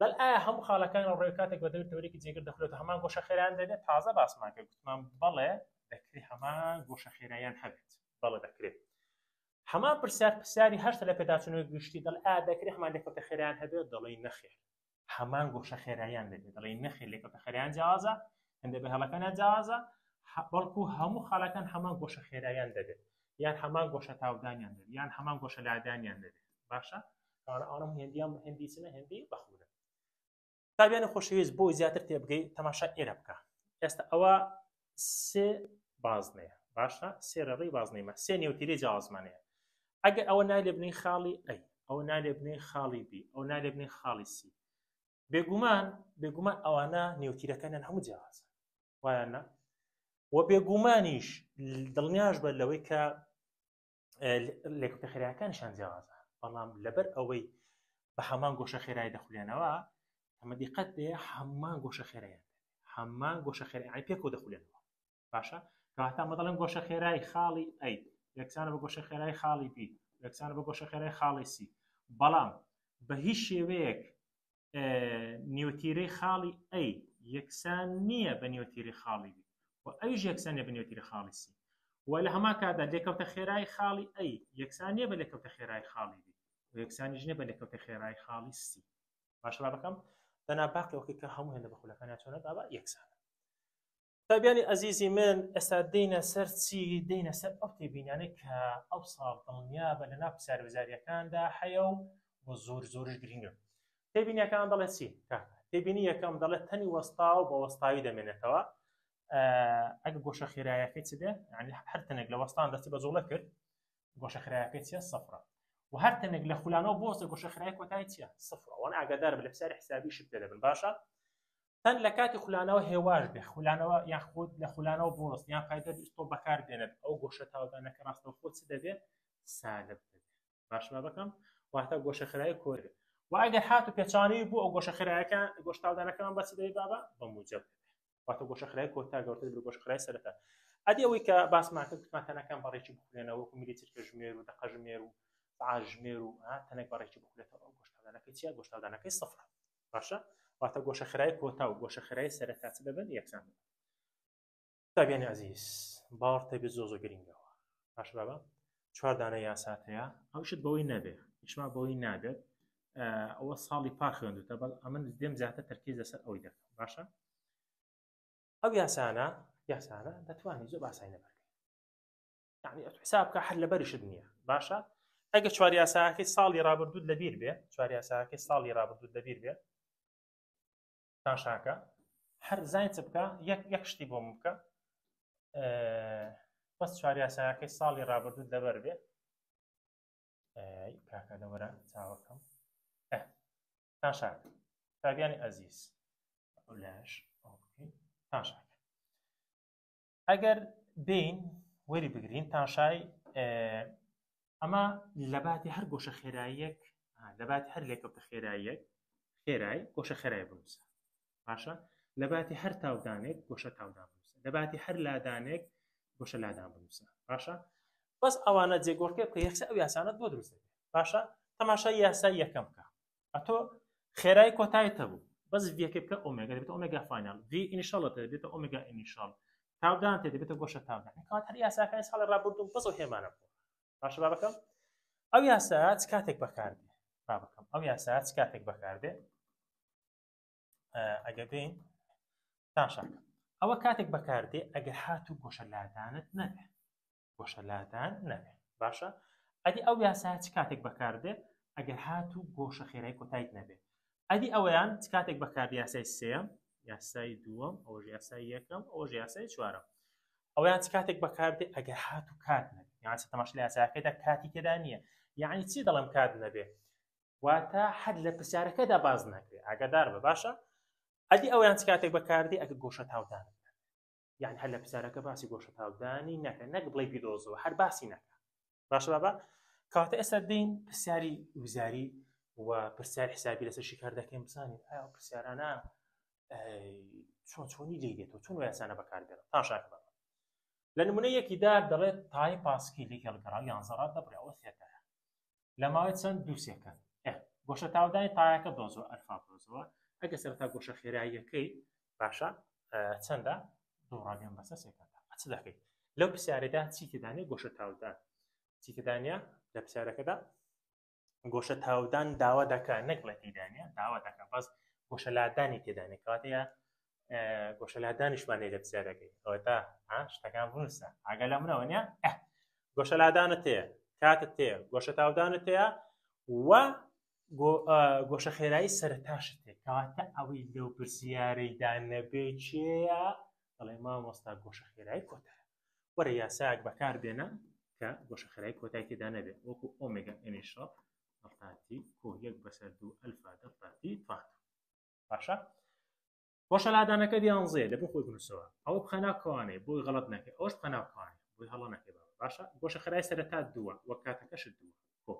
بەڵ ئایا هەموو خاڵەکان ڕێ کاتێک بە دەور تەورێکی جێگر دەخولێتە هەمان گۆشە خێراییان دەبێت تازە باسمان کرد گوتمان بەڵێ دەکرێت هەمان گۆشە خێراییان هەبێت بەڵێ دەکرێت هەمان پرسیاری 8 لە پێداچوونەوەی گشتی دڵ ئایا دەکرێت هەمان لێکەوتە خێراییان هەبێت دەڵێ نەخێر هەمان گۆشە خێراییان دەبێت دەڵێ نەخێر لێکەوتە خێراییان جیاوازە هەندێ بەهێڵەکانیان جیاوازە بەڵکو هەموو خاڵەکان هەمان گۆشە خێراییان دەبێت یان هەمان گۆشە تاودانیان دەبێت یان هەمان گۆشە لادانیان دەبێت باشە ئەوانم هێندیان هێندی چنە هێندی بەخولە تابیانی خۆشەویست بۆی زیاتر تێبگەی تەماشا ئێرە بکە ئێستا ئەوە 3 بازنەیە باشە 3 ڕێڕەی بازنەیمە 3 نیوتیری جیاوازمانەیە ئەگەر ئەوە نالێ بنین خاڵی ئەی ئەوە نالێ بنین خاڵی بی ئەو نالێ بنین خاڵی سی بێگومان ئەوانە نیوتیرەکانیان هەموو جیاوازە وایانە و بێگومانیش دڵنیاش بە لەوەی کە لێکەوتە خێراییەکانیشان جیاوازە بەڵام لەبەر ئەوەی بە هەمان گۆشە خێرایی دەخولێنەوە ئەمە دیقەت دێ هەمان گۆشە خێراییان هەمان گۆشە خێرایی پێکۆ دەخولێنەوە باشە کەواتە مەدەڵێن گۆشە خێرایی خاڵی ئەی یەکسانە بە گۆشە خێرایی خاڵی بی یەکسانە بە گۆشە خێرایی خاڵی سی بەڵام بە هیچ شێوەیەک نیوتیرەی خاڵی ئەی یەکسان نییە بە نیوتیری خاڵی بی و ئەویش یەکسان نیە بە نیوتیری خاڵی سی و لە هەمان کاتدا لێکەوتە خێرایی خاڵی ئەی یەکسان نیە بە لێکەوتە خێرایی خاڵی بی و یەکسانیش نیە بە لێکەوتە خێرایی خاڵی سی باشە با بکەم دەنا باقی ئەوکەی کە هەموو هێندە بە خولەکانیان چۆنە بابا یەکسانە تابیانی ئەزیزی من ئێستا دێنە سەر چی دێنە سەر ئەو تێبینانەی کە ئەو ساڵ دڵنیا بە لەناو پرسیارەوەزاریەکاندا هەیە و بۆ زۆرش گرینگە تێبینیەکان دەڵێت چی تێبینی یەکەم دەڵێت تەنی وەستا و بە وەستاوی دەمێنێتەوە ئەگە گۆشە خێرایەکەی چ بێ یعنی هەر تەنێک لە وەستان دەستی بە جوڵە کرد گۆشە خێرایەکەی چیە سەفرە و هەر تەنێک لە خولانەوە بۆستە گۆشە خێرایی کۆتایی چیە سەفرە ئەوانە ئاگادار بە لە پرسیاری حسابی شت پێ دەبن باشە تەن لە کاتی خولانەوە هێواش بێ خولانەوە یان خۆت لە خولانەوە بۆست یان فایدە تۆ بەکار بێنێت ئەو گۆشە تاوانەکە ڕاستەوخۆ چ دەبێت سالب دەبێت باشما بکەم واتە گۆشە خێرایی کۆر بێت و ئەگەر هاتو پێچانەی بوو ئەو گۆشە خێراییەکان گۆشت تاوانەکەمان بەچی دەبێت بابا بە موجب واتە گۆشە خێرایی کۆتا گەورەتر بێت گۆشە خێرایی سەرەتا ئەدی ئەوەی کە باسمان کرد گوتمانتەنەکان بەڕێکی بخولێنەوە وەکو میری چرکە ژمێر و دەقە ژمێر و سەعات ژمێر و تەنێک بەڕێکی بخولێتەوە ئەو گۆشت تاوانەکەی چیە گۆشت تاوانەکەی سەفرە باشە واتە گۆشە خێرایی کۆتا و گۆشە خێرایی سەرەتا چ دەبن یەکسان تابیانی عەزیز باوەڕ تێبێت زۆ گرینگەوە باش بابا 4 دانە یاسات هەیە ئەوشت بەوەی نەبێ هیچما بەوەی نابێت ئەوە ساڵی پار خوێندوتە بەڵ ئەمن دێم زیاتر تەرکیز لەسەر ئەوی دەکەم باشە ئەو یاسانە دەتوانێت زۆر باسایی نەبەرگەی یعنی حساب بکە هەر لەبەریشت نییە باشە ئەگە 4 یاساکەی ساڵی ڕابردوود لەبیر بێ 4 یاساکەی ساڵی ڕابردوود لەبیر بێ تاشاکە هەر زانیت بکە یەک شتی بۆم بکە بەس 4 یاساکەی ساڵی ڕابردوود لەبەر بێ کاکە لەوەرە چاوەکەم تاشاکە تابیانی ئەزیز ئەولاش تاشاکە ئەگەر بین وەری بگرین تاشای ئەمە لەباتی هەر گۆشە خێراییەک لەباتی هەر لێکەوتە خێراییەک خێرایی گۆشە خێرایی بنووسە باشە لەباتی هەر تاودانێک گۆشە تاودان بنووسە لەباتی هەر لادانێک گۆشە لادان بنووسە باشە بەس ئەوانە جێگۆڕکە بکە یەکسە ئەو یاسانەت بۆ دروست دەبێت باشە تەماشای یاسای یەکەم بکە ئەتۆ خێرایی کۆتاییتە بوو بەس ڤیەکە بکە ئۆمێگا دەبێتە ئۆمێگا فاینال ڤی ئینیشاڵەتە دەبێتە ئۆمێگا ئینیشاڵ تاودان تێ دەبێتە گۆشە تاودان کەواتە هەر یاساکانی ساڵی ڕابردوو بەس ئەو هێمانە بوو باشە با بکەم ئەو یاسا چ کاتێک بەکاردێ با بکەم ئەو یاسا چ کاتێک بەکاردێ ئەگە بین تاشاکە ئەوە کاتێک بەکاردێ ئەگەر هاتوو گۆشە لادانت نەبێ گۆشە لادان نەبێ باشە ئەدی ئەو یاسا چ کاتێک بەکاردێ ئەگەر هاتوو گۆشە خێرایی کۆتاییت نەبێ ئەدی ئەوەیان چ کاتێک بەکاردێ یاسای سێم یاسای دووەم ئەوەش یاسای یەکەم ئەوەش یاسای چوارەم ئەویان چ کاتێک بەکاردێ ئەگەر هاتوو کات نەبێ یان تەماشا لە یاساکەیدا کاتی تێدا نییە یعنی چی دەڵێم کات نەبێ واتە حەد لە پرسیارەکەدا باز ناکرێ ئاگادار بە باشە ئەدی ئەویان چ کاتێک بەکاردێ ئەگەر گۆشە تاودان یعنی هەر لە پرسیارەکە باسی گۆشە تاودانی نەکە نەک بڵێ بیدۆزەوە هەر باسی نەکە باشە بابا کەواتە ئێستا دێین پرسیاری وزاری و پرسیاری حسابی لەسەر شکار دەکەین بزانین ئایا ئەو پرسیارانە چۆنی لێ دێتەوە چۆن یاسانە بەکاربێنەوە تاشاکە بابا لە نمونەیەکیدا دەڵێت تای پاسکیلی هێڵگەڕاو یانزەڕات دەبڕێەوە سێکەیە لە ماوەی چەند دووسێکە گۆشە تاودانی تایەکە دۆزەوە ئەلفا دۆزەوە ئەگە سەرەتا گۆشە خێراییەکەی باشە چەندە دووڕاگەن بەسەر سێکەدا چ دەکەیت لەو پرسیارەدا چی تێدانێت گۆشە تاودان چی تێدانە لە پرسیارەکەدا گۆشە تاودان داوا دەکا نەک بڵێ تێدانە داوا دەکا بەس گۆشە لادانی تێدانێت کەواتەیە گۆشە لادانیشمانەیە لە پرسیارەکەی ئەوەتا شتەکان بنووسە ئاگە لە منەوە نیە گۆشە لادانت هەیە کاتت هەیە گۆشە تاودانت هەیە و گۆشە خێرایی سەرەتاشت هەیە کەواتە ئەوەی لەو پرسیارەیدا نەبێ چێیە دەڵێ مامۆستا گۆشە خێرایی کۆتایە وەرە یاسایەک بەکاربێنە کە گۆشە خێرایی کۆتایی تێدا نەبێت وەکو ئۆمێگا ئینیشاڵ دەڵتاتی کۆ 1 بەسەر 2 ئەلفا دەڵتاتی فاتە باشە گۆشە لادانەکە دیانزێ لەبن خۆی بنووسەوە ئەوە بخەنا کەوانەیە بۆی غەڵەت نەکەی ئەوەش بخەنا کەوانێ بۆی هەڵە نەکەی باشە گۆشە خێرایی سەرەتا دووە وەک کاتەکەشت دووە کۆ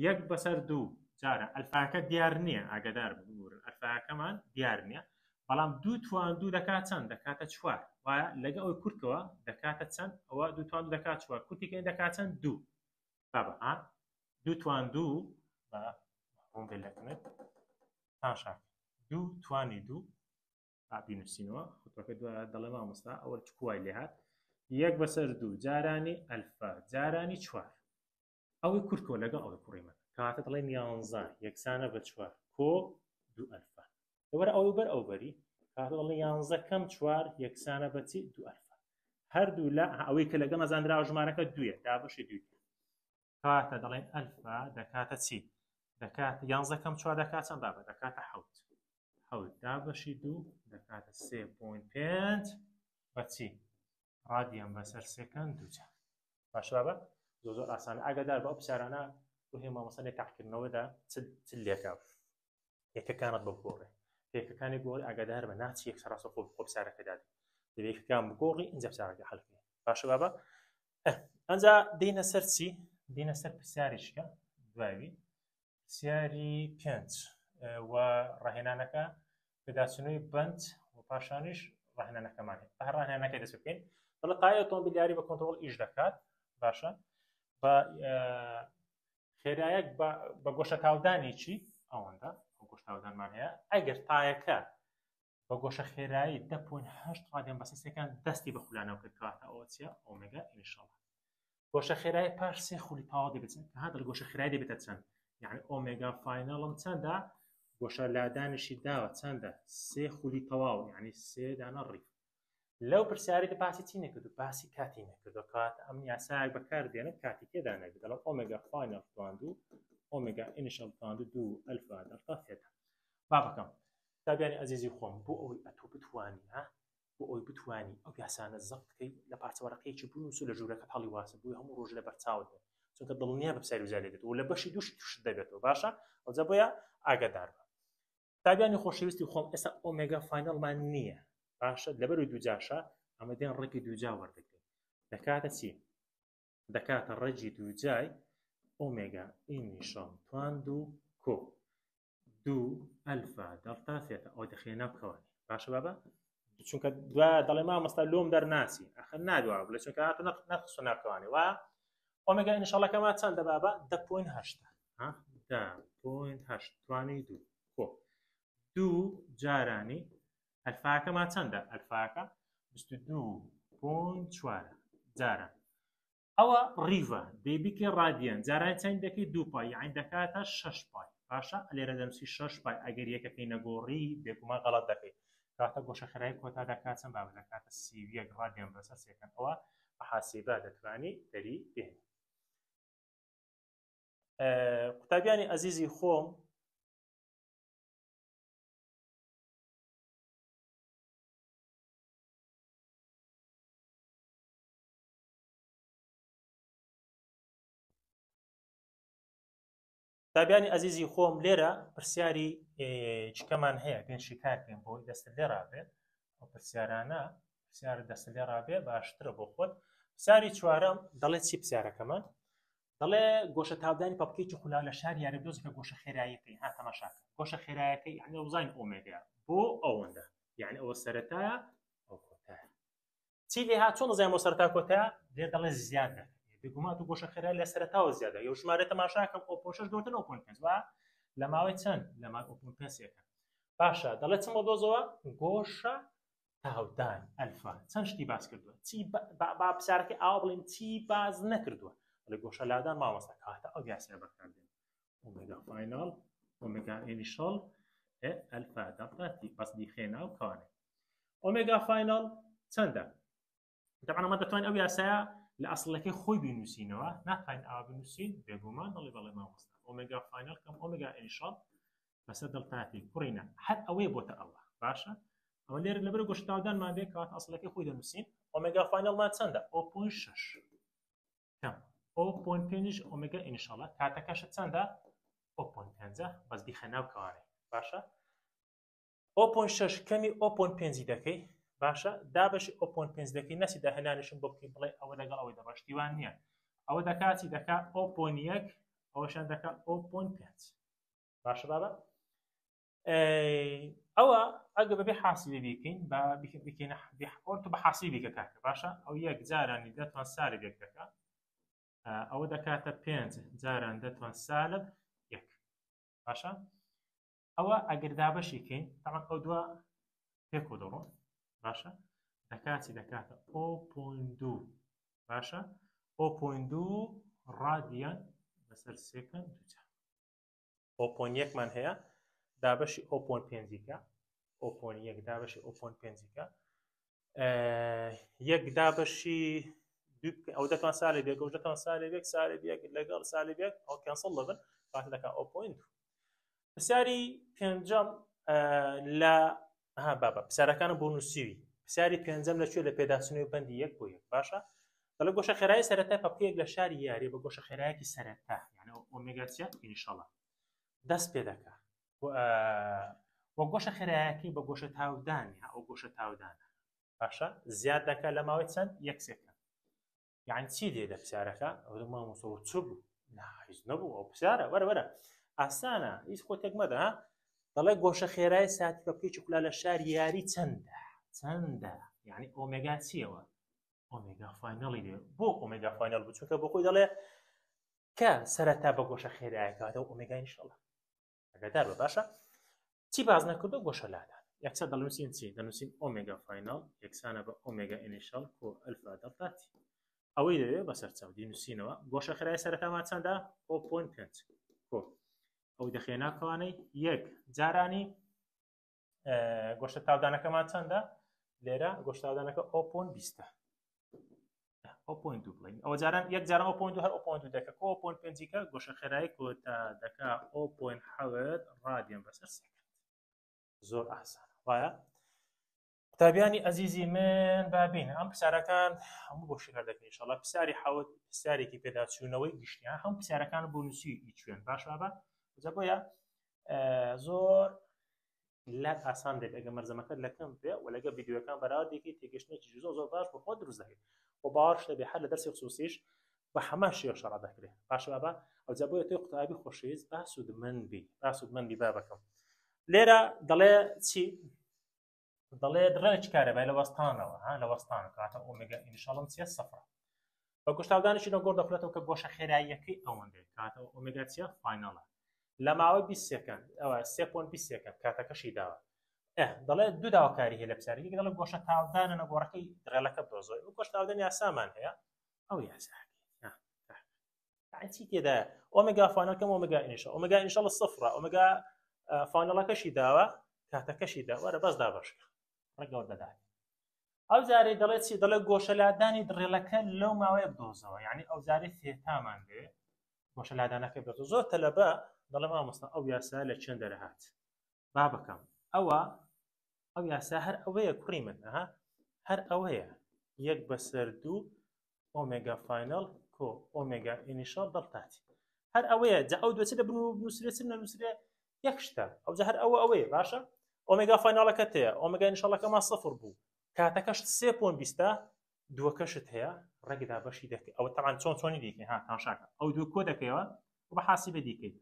1 بەسەر 2 جارە ئەلفاکە دیار نییە ئاگادار ببوورن ئەلفاکەمان دیار نییە بەڵام 2 توان 2 دەکات چەند دەکاتە 4 وایە لەگە ئەوی کورتەوە دەکاتە چەند ئەوە 2 توان 2 دەکات 4 کورتێکی دەکات چەند 2 بابە 2 توان 2 بە ڕوون بێلەکەنێت تا شاک 2 توانی 2 بینوسینەوە خوتوەکە دەڵێ مامۆستا ئەوە کوای لێ هات 1 بەسەر 2 جارانی ئەلفا جارانی 4 ئەوەی کورتکۆ لەگەڵ ئەوەی کوڕیمە کاتە دەڵێن 11 یەکسانە بە 4 کۆ 2 ئەلفا لەوەرە ئەوەی بەر ئەو بەری کاتە دەڵێن 11 کەم 4 یەکسانە بە چی 2 ئەلفا هەردوو لە ئەوەی کە لەگە مەزاندراوە ژمارەکە 2 دابەشی 2 کاتە دەڵێن ئەلفا دەکاتە چی دەکات 11 کەم 4 دەکات چەند بابە دەکاتە 7 حەوت دابەشی 2 دەکاتە 3.5 بەچی ڕادیان بەسەر سێکەند دووجا باش بابە زۆر ئاسانە ئاگادار بە ئەو پرسیارانە بۆ هێ مامۆستا تاقیکردنەوەدا چ لێکا یەکەکانت بگۆڕێ یەکەکانی گۆڕی ئاگادار بە ناچی یەک سەراسە خۆ پرسیارەکە دادی دەبێت یەکەکان بگۆڕی ئینجا پرسیارەکە حەل بکەی باش بابە ئەنجا دێنە سەر چی دێنە سەر پرسیاریشکە دوایوی پرسیاری 5 و ڕاهێنانەکە پێداچنەوەی بند و پاشانیش ڕاهێنانەکەمان هەیە هەر ڕاهێنانەکەی دەست بکەین دەڵێت تایە ئۆتۆمۆبیلیاری بە کۆنتڕۆڵ ئیش دەکات باشە بە خێرایەک بە گۆشە تاودانێکی ئەوەندە گۆشە تاودانمان هەیە ئەگەر تایەکە بە گۆشە خێرایی 10.8 ڕادیان بەسەر سێکان دەستی بە خولانەوە کرد کاتە ئەوە چیە ئۆمێگا ئینشاڵڵا گۆشە خێرایی پاش سێ خولی تاوا دەبێت کە هاتە لە گۆشە خێرایی دەبێتە چەند یعنی ئۆمێگا فاینەڵم چەندە گۆشە لادانشی داوە چەندە سێ خولی تەواو یعنی سێ دانە ڕیف لەو پرسیارەکە باسی چی نەکردو باسی کاتی نەکردو کاتە ئەم یاسایەک بەکاردێنێت کاتی تێدا نەبێت دەڵێن ئۆمێگا فاینەڵ توان 2 ئۆمێگا ئینیشەڵ توان 2 ئەلفا دەڵتا ثێتا با بکەم تابیانی ئەزیزی خۆم بۆ ئەوەی ئەتۆ بتوانی بۆ ئەوەی بتوانی ئەو یاسانە زەق بکەیت لە پارچەوەرەقەیەکی بنووس و لە ژوورەکەت هەڵی واسە بووی هەموو ڕۆژ لە بەرچاوت بێت چونکە دڵنیا بە پرسیاری وزار دێت و لە بەشی دووشی توشت دەبێتەوە باشە ئەوجا بۆیە ئاگادار بە تابیانی خۆشەویستی خۆم ئێستا ئۆمێگا فاینەڵمان نییە باشە لەبەروی دووجاشە ئەمە دێن ڕێکی دووجا وەردەگرێت دەکاتە چی دەکاتە ڕێجی دووجای ئۆمێگا ئینیشەڵ توان 2 کۆ 2 ئەلفا دەڵتا ثێتا ئەو دەخێنە بکەوانی باشە بابە چونکە دوا دەڵێ مامۆستا لۆم دەرناسی ئەخر نادووە بڵێ چونکە هاتوو نەخسو ناکەوانی وا ئۆمێگا ئینیشەڵەکەمان چەندە بابە 10.8 10.8 توانی 2 کۆ 2 جارانی ئەلفاکەمان چەندە ئەلفاکە 22.4 جاران ئەوە ڕیڤە دەیبیکە ڕادیان جاران چەند دەکەی 2 پای یعنی دەکاتە 6 پای باشە لێرە دەمسی 6 پای ئەگەر یەکەکەی نەگۆڕی بێگومان غەڵەت دەکەیت کاتە گۆشە خێرایی کۆتا دەکات چەند بابە دەکاتە 31 ڕادیان بەسەر سێکەند ئەوە بە حاسیبە دەتوانی دەری بێنی قوتابیانی ئەزیزی خۆم قوتابیانی ئەزیزی خۆم لێرە پرسیاری چکەمان هەیە بێن شیکارکەین بۆی دەستت لێ ڕابێت ئەو پرسیارانە پرسیار دەستت لێ ڕابێ باشترە بۆ خۆت پرسیاری چوارەم دەڵێت چی پرسیارەکەمان دەڵێ گۆشە تاودانی پاپکێکی خولا لە شار یاریدۆزێکە گۆشە خێراییەکەی ها تەماشاکە گۆشە خێراییەکەی یعنی وزین ئۆمێگا بۆ ئەوەندە یعنی ئەوە سەرەتایە ئەو کۆتایە چی لێ هات چۆن دەزانین بۆ سەرەتا کۆتایە لێ دەڵێ زیادە بێگومان تو گۆشە خێرایی لە سەرەتاوە زیادە یو ژمارە تەماشاکەم ئەو پۆشەش گەوتن 0.5 وا لە ماوەی چەند لە ماوەی 0.5 باشە دەڵێ چ مۆدۆزەوە گۆشە تاودان ئەلفا چەند شتی باس کردووە چی با پرسیارەکەی ئاوا بڵێن چی باز نەکردووە لە گۆشە لادان مامۆستا کاتە ئەو یاسایە بەکاردێن ئۆمێگا فاینەڵ ئۆمێگا ئینیشەڵ ئەلفا دەڵتا تی بەس دیخێنا و کەوانێ ئۆمێگا فاینەڵ چەندە طبعا ئەمە دەتوانین ئەو یاسایە لە ئەسڵەکەی خۆی بنووسینەوە ناتوانین ئاوا بنووسین بێگومان دەڵێ بەڵێ مامۆستا ئۆمێگا فاینەڵ کەم ئۆمێگا ئینیشەڵ بەسەر دڵتاتی کوڕینە هەر ئەوەیە بۆتە ئەوە باشە ئەوە لێرە لەبەر گۆشە تاودانمان بێ کات ئەسڵەکەی خۆی دەنووسین ئۆمێگا فاینەڵمان چەندە 0.6 کەم 0.5 ئۆمێگا ئینیشەڵە کاتەکەشە چەندە 0.5 بەس دیخەناو کەوانێ باشە 0.6 کەمی 0.5 دەکەی باشە دابەشی 0.5 دەکەی نەسی داهێنانیشم بۆ بکەی بڵێ ئەوە لەگەڵ ئەوەی دەباشتیوان نییە ئەوە دەکاتی دەکا 0.1 ئەوەشان دەکا 0.5 باشە بابە ئەوە ئەگە بەبێ حاسیبی بیکەین بکەین ئۆرتو بە حاسیبی بیکە کاکە باشە ئەو یەک جارانی دەتوان سالب یەک دەکە ئەوە دەکاتە 5 جاران دەتوان سالب یەک باشە ئەوە ئەگەر دابەشی کەین تەمان ئەو دووە پێک و دەڕۆن باشە دەکاتی دەکاتە 0.2 باشە 0.2 ڕادیان بەسەر سێکەند دووجار 0.1 مان هەیە دابەشی 0.5 0.1 دابەشی 0.5 یەک دابەشی ئەو دەتوان سالب یەک ئەو دەتوان سالب یەک سالب یەک لەگەڵ سالب یەک ئەو کەنسڵ دەبن کاتە دەکات 0.2 پرسیاری پێنجەم لە بابە پرسیارەکانم بۆ نووسیوی پرسیاری پێنجەم لەکوێ لە پێداچوونەوەی بەندی یەک بۆ یەک باشە دەڵێ گۆشە خێرایی سەرەتای پەپکەیەک لە شاری یاری بە گۆشە خێرایەکی سەرەتا یعنی ئۆمێگا 3 ئینشاڵڵا دەست پێ دەکات وە گۆشە خێرایەکی بە گۆشە تاودانی ئەو گۆشە تاودانە باشە زیاد دەکات لە ماوەی چەند یەک سێکەند یعنی چی دێ لە پرسیارەکە ئەو مامۆسەوە چ بوو هیچ نەبوو ئەو پرسیارە وەرە ئاسانە هیچ خۆتێک مەدە دەڵێ گۆشە خێرای ساتی پەپکەیەکی خولا لە شاری یاری چەندە یعنی ئۆمێگا چیەوە ئۆمێگا فاینەڵی دێ بۆ ئۆمێگا فاینەڵ بوو چونکە بۆ خۆی دەڵێ کە سەرەتا بە گۆشە خێرایەکاتەوە ئۆمێگا ئینشاڵڵا ئەگەدار بە باشە چی باز نەکردو گۆشە لادان یەکسەر دەنووسین چی دەنووسین ئۆمێگا فاینەڵ یەکسانە بە ئۆمێگا ئینیشال کۆ ئەلفا دەڵتاتی ئەوەی دەوێت بەسەر چاودی نووسینەوە گۆشە خێرای سەرەتامان چەندە 0.5 کۆ ئەو دەخێناکەوانەی یەک جارانی گۆشە تاودانەکەمان چەندە لێرە گۆشە تاودانەکە 0.20 0.2 بڵین ئەوە جاران یەک جاران 0.2 هەر 0.2 دەکە 0.5 کە گۆشە خێرایی کۆتا دەکا 0.7 ڕادیان بەسەر سێکەند زۆر ئاسانە وایە قوتابیانی ئەزیزی من بابین ئەم پرسیارەکان هەموو بۆ شکار دەکەین ئینشاڵڵا پرسیاری حەوت پرسیارێکی پێداچوونەوەی گشتیان هەم پرسیارەکان بۆ نووسی هیچوێن باشە بە جا بۆیە زۆر لات ئاسان دێت ئەگە مەرزەمەکەت لەکەم بێ و لەگە ڤیدیۆەکان بەراورد دێکی تێگەشتێکی زۆر باش بۆ خۆت دروست دەکەیت و باوەڕش دەبێ هەر لە دەرسی خصوصیش بە هەمان شێوە شەڕە دەکرێت باشە بابا ئەو جا بۆیە تۆی قوتابی خۆشەویست باسوودمەندی با بکەم لێرە دەڵێ چی دەڵێ درێنێکی کارەبای لە وەستانەوە لە وەستانە کاتە ئۆمێگا ئینشاڵڵا چیە سەفرە بە گۆشتاودانیشی لە گۆڕ دەخورێتەوە کە گۆشە خێراییەکەی ئەوەندەیە کاتە ئۆمێگا چیە فاینەڵە لە ماوەی 20 سێکەند ئەوە 3.20 سێکەند کاتەکەشی داوە دەڵێ دوو داواکاری هەیە لە پرسیارەکە دەڵێ گۆشە تاودانە نەگۆڕەکەی درێڵەکە بدۆزۆی و گۆشە تاودانی یاسامان هەیە ئەو یاساکە چی تێدا ئۆمێگا فاینەڵکەم ئۆمێگا ئینیشال ئۆمێگا ئینیشاڵ سەفرە ئۆمێگا فاینەڵەکەشی داوە کاتەکەشی دا وەرە بەس دابەشکە ڕێگەوە دەدات ئەو جارێ دەڵێت چی دەڵێ گۆشە لادانی درێڵەکە لەو ماوەیە بدۆزەوە یعنی ئەو جارێ فێتامان بێ گۆشە لادانەکە بدۆ زۆر تەلەبە دەڵێ مامۆستا ئەو یاسا لە چێن دەرەهات با بکەم ئەو یاسا هەر ئەوەیە کوڕی من هەر ئەوەیە یەک بەسەر دوو ئۆمێگا فاینەڵ کۆ ئۆمێگا ئینیشال دەڵتاتی هەر ئەوەیە جا ئەو دوێچە بنووسرێت نەنووسرێ یەک شتە ئەو جا هەر ئەوەیە باشە ئۆمێگا فاینەڵەکە تەیە ئۆمێگا ئینیشاڵەکەمان سەفر بوو کاتەکەش 3.20 دووەکەشت هەیە ڕێگدا بەشی دەکەی ئەوە تەمان چۆنی دیکەی تاشاکە ئەو دوو کۆ دەکەیەوە بە حاسیبە دیکەیت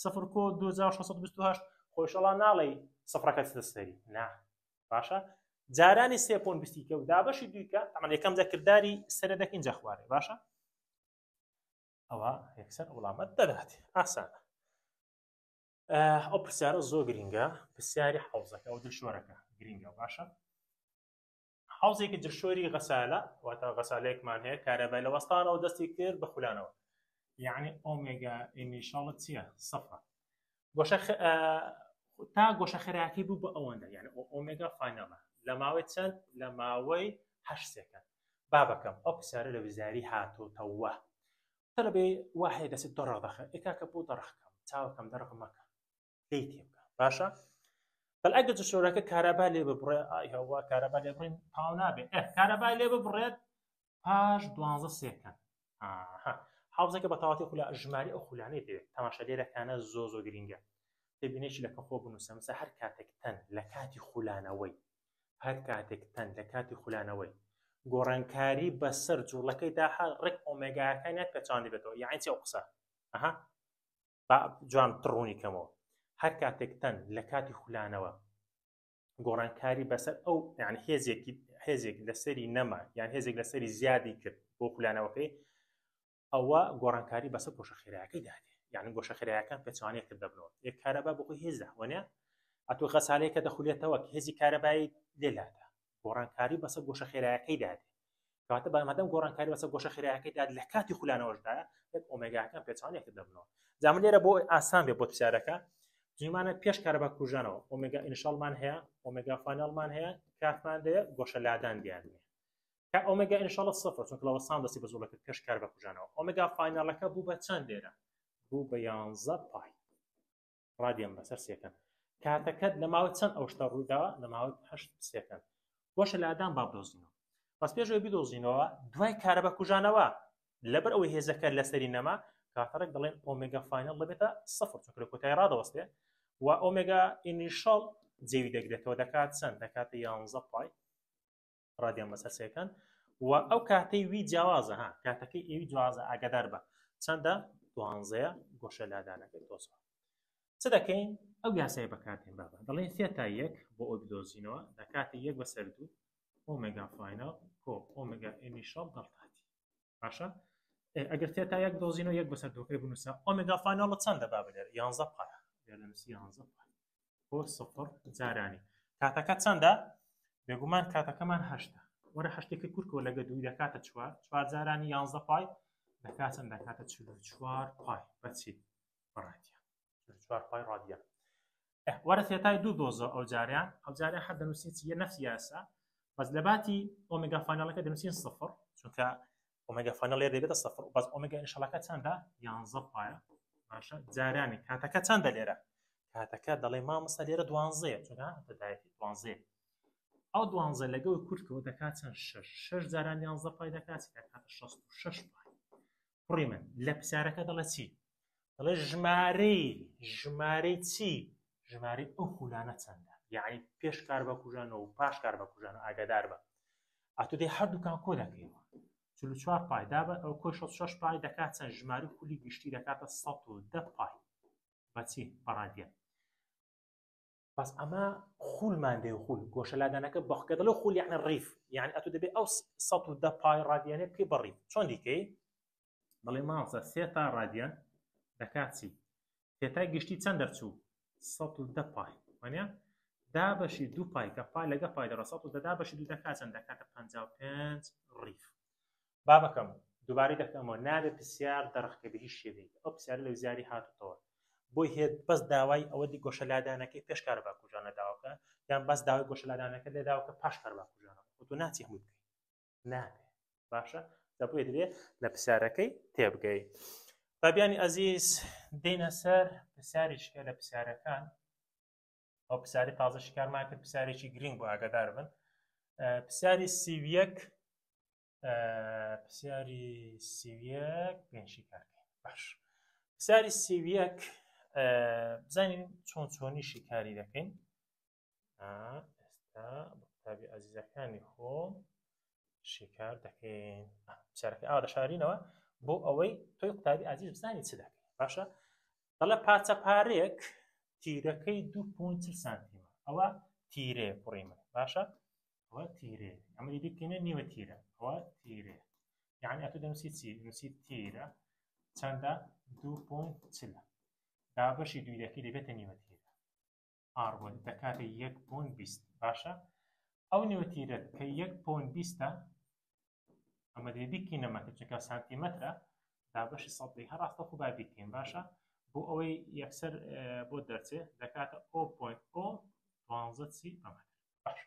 0 کۆ 2628 خۆشەڵا ناڵێ سەفرەکە دەستەری نا باشە جارانی 3.20 کە و دابەشی دووکە تەمان یەکەم جەکردداری سەرەدەکە اینجا خوارێ باشە ئەوە یەکسەر وڵامەت دەدات ئاسانە ئەو پرسیارە زۆر گرینگە پرسیاری حەوزەکە ئەو دڵشۆرەکە گرینگە باشە حەوزێکی دڵشۆری غەسالە واتە غەسالەیەکمان هەیە کارەبای لە وەستانەوە دەستی کرد بە خولانەوە یعنی ئۆمێگا ئینیشاڵە چییە سەفرە تا گۆشە خێرایەکەی بوو بە ئەوەندە یعنی ئۆمێگا فاینەڵە لە ماوەی چەند لە ماوەی 8 سێکەند با بکەم ئەو پرسیارە لە ویزاری هاتۆتەوە تەلەبێ وا هەیە دەسێت دۆ ڕەخدەخە ئێکاکە بۆ دەڕەخکەم چاوەکەم دەڕق مەکە لی تێ بکە باشە بەڵ ئەگە دڵشۆرەکە کارەبا لێ ببڕێ ئایهەوە کارەبا لێ بڕین تاو نابێت کارەبا لێ ببڕێت پاش 12 سێکەند حەوزەکە بە تەواوەتی خولا ژماری ئەو خولانەی دەوێت تەماشا لێرەکانە زۆر گرینگە تێبینێکی لەکە خۆ بنووسە مەسە هەر کاتێک تەن لە کاتی خولانەوەی هەر کاتێک تەن لە کاتی خولانەوەی گۆڕانکاری بەسەر جوڵەکەی داها ڕێک ئۆمێگاکانیان پێچاندی بێتەوە یعنی چی ئەو قسە جوان تڕوونی کەمەوە هەر کاتێکتەن لە کاتی خولانەوە گۆڕانکاری بەسەر ئەو یعنی هێزێک لەسەری نەما یان هێزێک لەسەری زیادی کرد بۆ خولانەوەکەی ئەوە گۆڕانکاری بەسەر گۆشە خێرایەکەی دادێ یعنی گۆشە خێرایەکان پێچوانەیە کرد دەبنەوە یەک کارەبا بۆ خۆی هێزە وەنێ ئەتۆ غەسالەیەکە دەخولێتەوە هێزی کارەبایی لێلادا گۆڕانکاری بەسەر گۆشە خێرایەکەی دادێ کەواتە بەمەدەم گۆڕانکاری بەسەر گۆشە خێرایەکەی داد لە کاتی خولانەوەشدایە یەک ئۆمێگاکان پێچوانەیە کرد دەبنەوە جامن لێرە بۆ ئاسان بێ بۆ پرسیارەکە جیمانە پێش کارەبا کوژانەوە ئۆمێگا ئینشاڵمان هەیە ئۆمێگا فانەڵمان هەیە کاتمان دەیە گۆشە لادان دیانێ کە ئۆمێگا ئینشاڵە سفر چونکە لەوە سام دەستی بە زۆڵەکە پێش کارەبا کوژانەوە ئۆمێگا فاینەڵەکە بوو بە چەند لێرە بوو بە 11 پای ڕادیان بەسەر سێکەن کاتەکەت لە ماوەی چەند ئەو شتە ڕووداوە لە ماوەی 8 سێکەن گۆشە لادان با بدۆزینەوە بەس پێشەوەی بدۆزینەوە دوای کارەبا کوژانەوە لەبەر ئەوەی هێزەکە لەسەری نەما کاتەڕێک دەڵێن ئۆمێگا فاینەڵ دەبێتە سفر چونکە لە کۆتایی ڕادەوەستێ و ئۆمێگا ئینیشەڵ جێوی دەگرێتەوە دەکات چەند دەکاتە 11 پای ڕادیان بەسەر سێکەن و ئەو کاتەی وی جیاوازە ها کاتەکەی ئێوی جیاوازە ئاگادار بە چەندە 12 گۆشە لادانەکەی دۆزەوە چ دەکەین ئەو یاسای بەکارتێن بابە دەڵێن ثێتا 1 بۆ ئەو بدۆزینەوە دەکاتە 1 بەسەر 2 ئۆمێگا فاینەڵ کۆ ئۆمێگا ئینیشەڵ دەڵتاتی باشە ئەگەر ثێتا 1 دۆزینەوە 1 بەسەر 2 بنووسە ئۆمێگا فاینەڵ چەندە بابە لێرە 11 پای لێرەنووسی 11 پای بۆ سفر جارانی کاتەکە چەندە بێگومان کاتەکەمان هەشتە وەرە هەشتێکی کورکەوە لەگە دووی دەکاتە 4 جارانی 11 پای دەکات چەند دەکاتە 44 پای بەچی ڕادیان 44 پای ڕادیان وەرە ثێتای 2 دۆزە ئەو جاریان ئەو جاریان هەر دەنووسین چیە نەفسی یاسا بەس لە باتی ئۆمێگا فاینەڵەکە دەنووسین سفر چونکە ئۆمێگا فاینەڵ لێرە دەبێتە سفر بەس ئۆمێگا ئینشەڵەکە چەندە 11 پایە باشە جارانی کاتەکە چەندە لێرە کاتەکە دەڵێ مامەسە لێرە 12 چونکە دەدایەتی 12 ئەو 12 لەگەڵ کورتکەوە دەکات چەند 6 جاران 11 پای دەکات دەکاتە 66 پای کوڕی من لە پرسیارەکە دەڵێ چی دەڵێ ژمارەی چی ژمارەی ئەو خولانە چەندە یعنی پێش کارەبا کوژانەوە و پاش کارەبا کوژانەوە ئاگادار بە ئەتۆ دەی هەردووکان کۆ دەکەیەوە 44 پای دابە ئەو کۆی 66 پای دەکات چەند ژمارەی خولی گشتی دەکاتە 110 پای بەچی بەڕادیان بەس ئەمە خولمان دێ خول گۆشە لادانەکە بەخکە دەڵێ خول یعنی ڕیف یعنی ئەتۆ دەبێت ئەو 110 پای ڕادیانێ پێ بەڕیف چۆن دیکەی دەڵێ ماوەسە ثێتا ڕادیان دەکات چی ثێتای گشتی چەند دەرچوو 110 پای وانە دابەشی 2 پای کە پای لەگە پای دەڕە 110 دابەشی 2 دەکات چەند دەکاتە 55 ڕیف بابەکەم دووبارەی دەکەمەوە نابێت پرسیار دەڕخکە بە هیچ شێوەیەک ئەو پرسیارە لە وزاری هاتوتەوە بۆی هێت بەس داوای ئەوە دی گۆشە لادانەکەی پێش کارەبا کوژانە داوەکە یان بەس داوای گۆشە لادانەکە لێ داوەکە پاش کارەبا کوژانە تۆ ناچی هەمووی بکەی نابێت باشە دەبێت دەبێت لە پرسیارەکەی تێبگەی بابیانی ئەزیز دێنە سەر پرسیاریشکە لە پرسیارەکان ئەو پرسیاری تازە شکارمان کرد پرسیارێکی گرنگ بۆ ئاگادار بن پرسیاری سیڤیەک پێنجی کارکەین باش پرسیاری سیڤیەک بزانین چۆنی شیکاری دەکەین ئێستا بە قوتابی ئەزیزەکانی خۆم شیکار دەکەین پرسیارەکە ئاوا دەشارینەوە بۆ ئەوەی تۆی قوتابی ئازیز بزانی چ دەکەین باشە دەڵێ پارچە پارەیەک تیرەکەی 2.4 سانتیمە ئەوە تیرێ کوڕی من باشە ئەوە تیرێ ئەمە دیکەینە نیوە تیرە ئەوە تیرێ یعنی ئەتۆ دەنووسی چی دەنووسی تیرە چەندە 2.4 دابەشی دوویەکەی دەبێتە نیوە تیرە ئاڕوە دەکاتە 1.20 باشە ئەو نیوە تیرە کە 1.20 ئەمە دێ بیکەینەمەکە چونکە سانتیمەترە دابەشی سەدی هەر ڕاستە خۆ با بیکەین باشە بۆ ئەوەی یەکسەر بۆ دەرچێ دەکاتە 0.012 چی ئەمە باش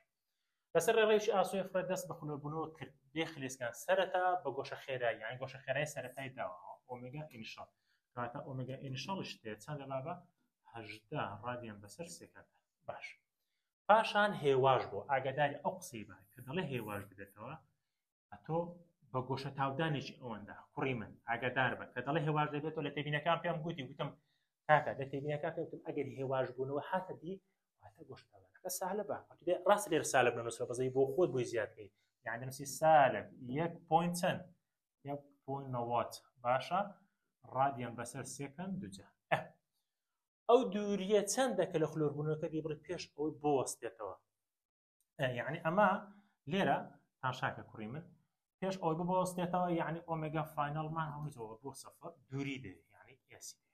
لەسەر ڕێژی ئاسووی فرە دەست بە خولۆبوونەوە کرد بێ خلیسکان سەرەتا بە گۆشە خێرایی یعنی گۆشە خێرایی سەرەتای داوە ئۆمێگا ئینیشەڵ کاتە ئۆمێگا ئینیشەڵش تێ چەندە بابە 18 ڕادیان بەسەر سێکەندە باش پاشان هێواش بۆ ئاگاداری ئەو قسەی بە کە دەڵێ هێواش بدێتەوە ئەتۆ بە گۆشە تاودانێکی ئەوەندا کوڕی من ئاگادار بە کە دەڵێ هێواش دەبێتەوە لە تێبینەکان پێم گوتم کاکە لە تێبینەکان پێوتم ئەگەر هێواش بوونەوە هاتە دی واتە گۆشت تاودانەکە سالە بە ڕاست لێرە سالە بنووسرە بەزەی بۆ خۆت بۆی زیادکەی یعنی دەنووسی سالب 1.90 باشە ڕادیان بەسەر سێکەند دووجا ئەو دووریە چەندێکە لە خلۆربوونەکە دیبڕێت پێش ئەوەی بۆ وەستێتەوە. یعنی ئەمە لێرە تاشاکە کوڕی من پێش ئەوەی بۆ وەستێتەوە، یعنی ئۆمێگا فاینەڵمان هەموویەوە بۆ سەفر دووری دێ، یعنی ئێسی دێ.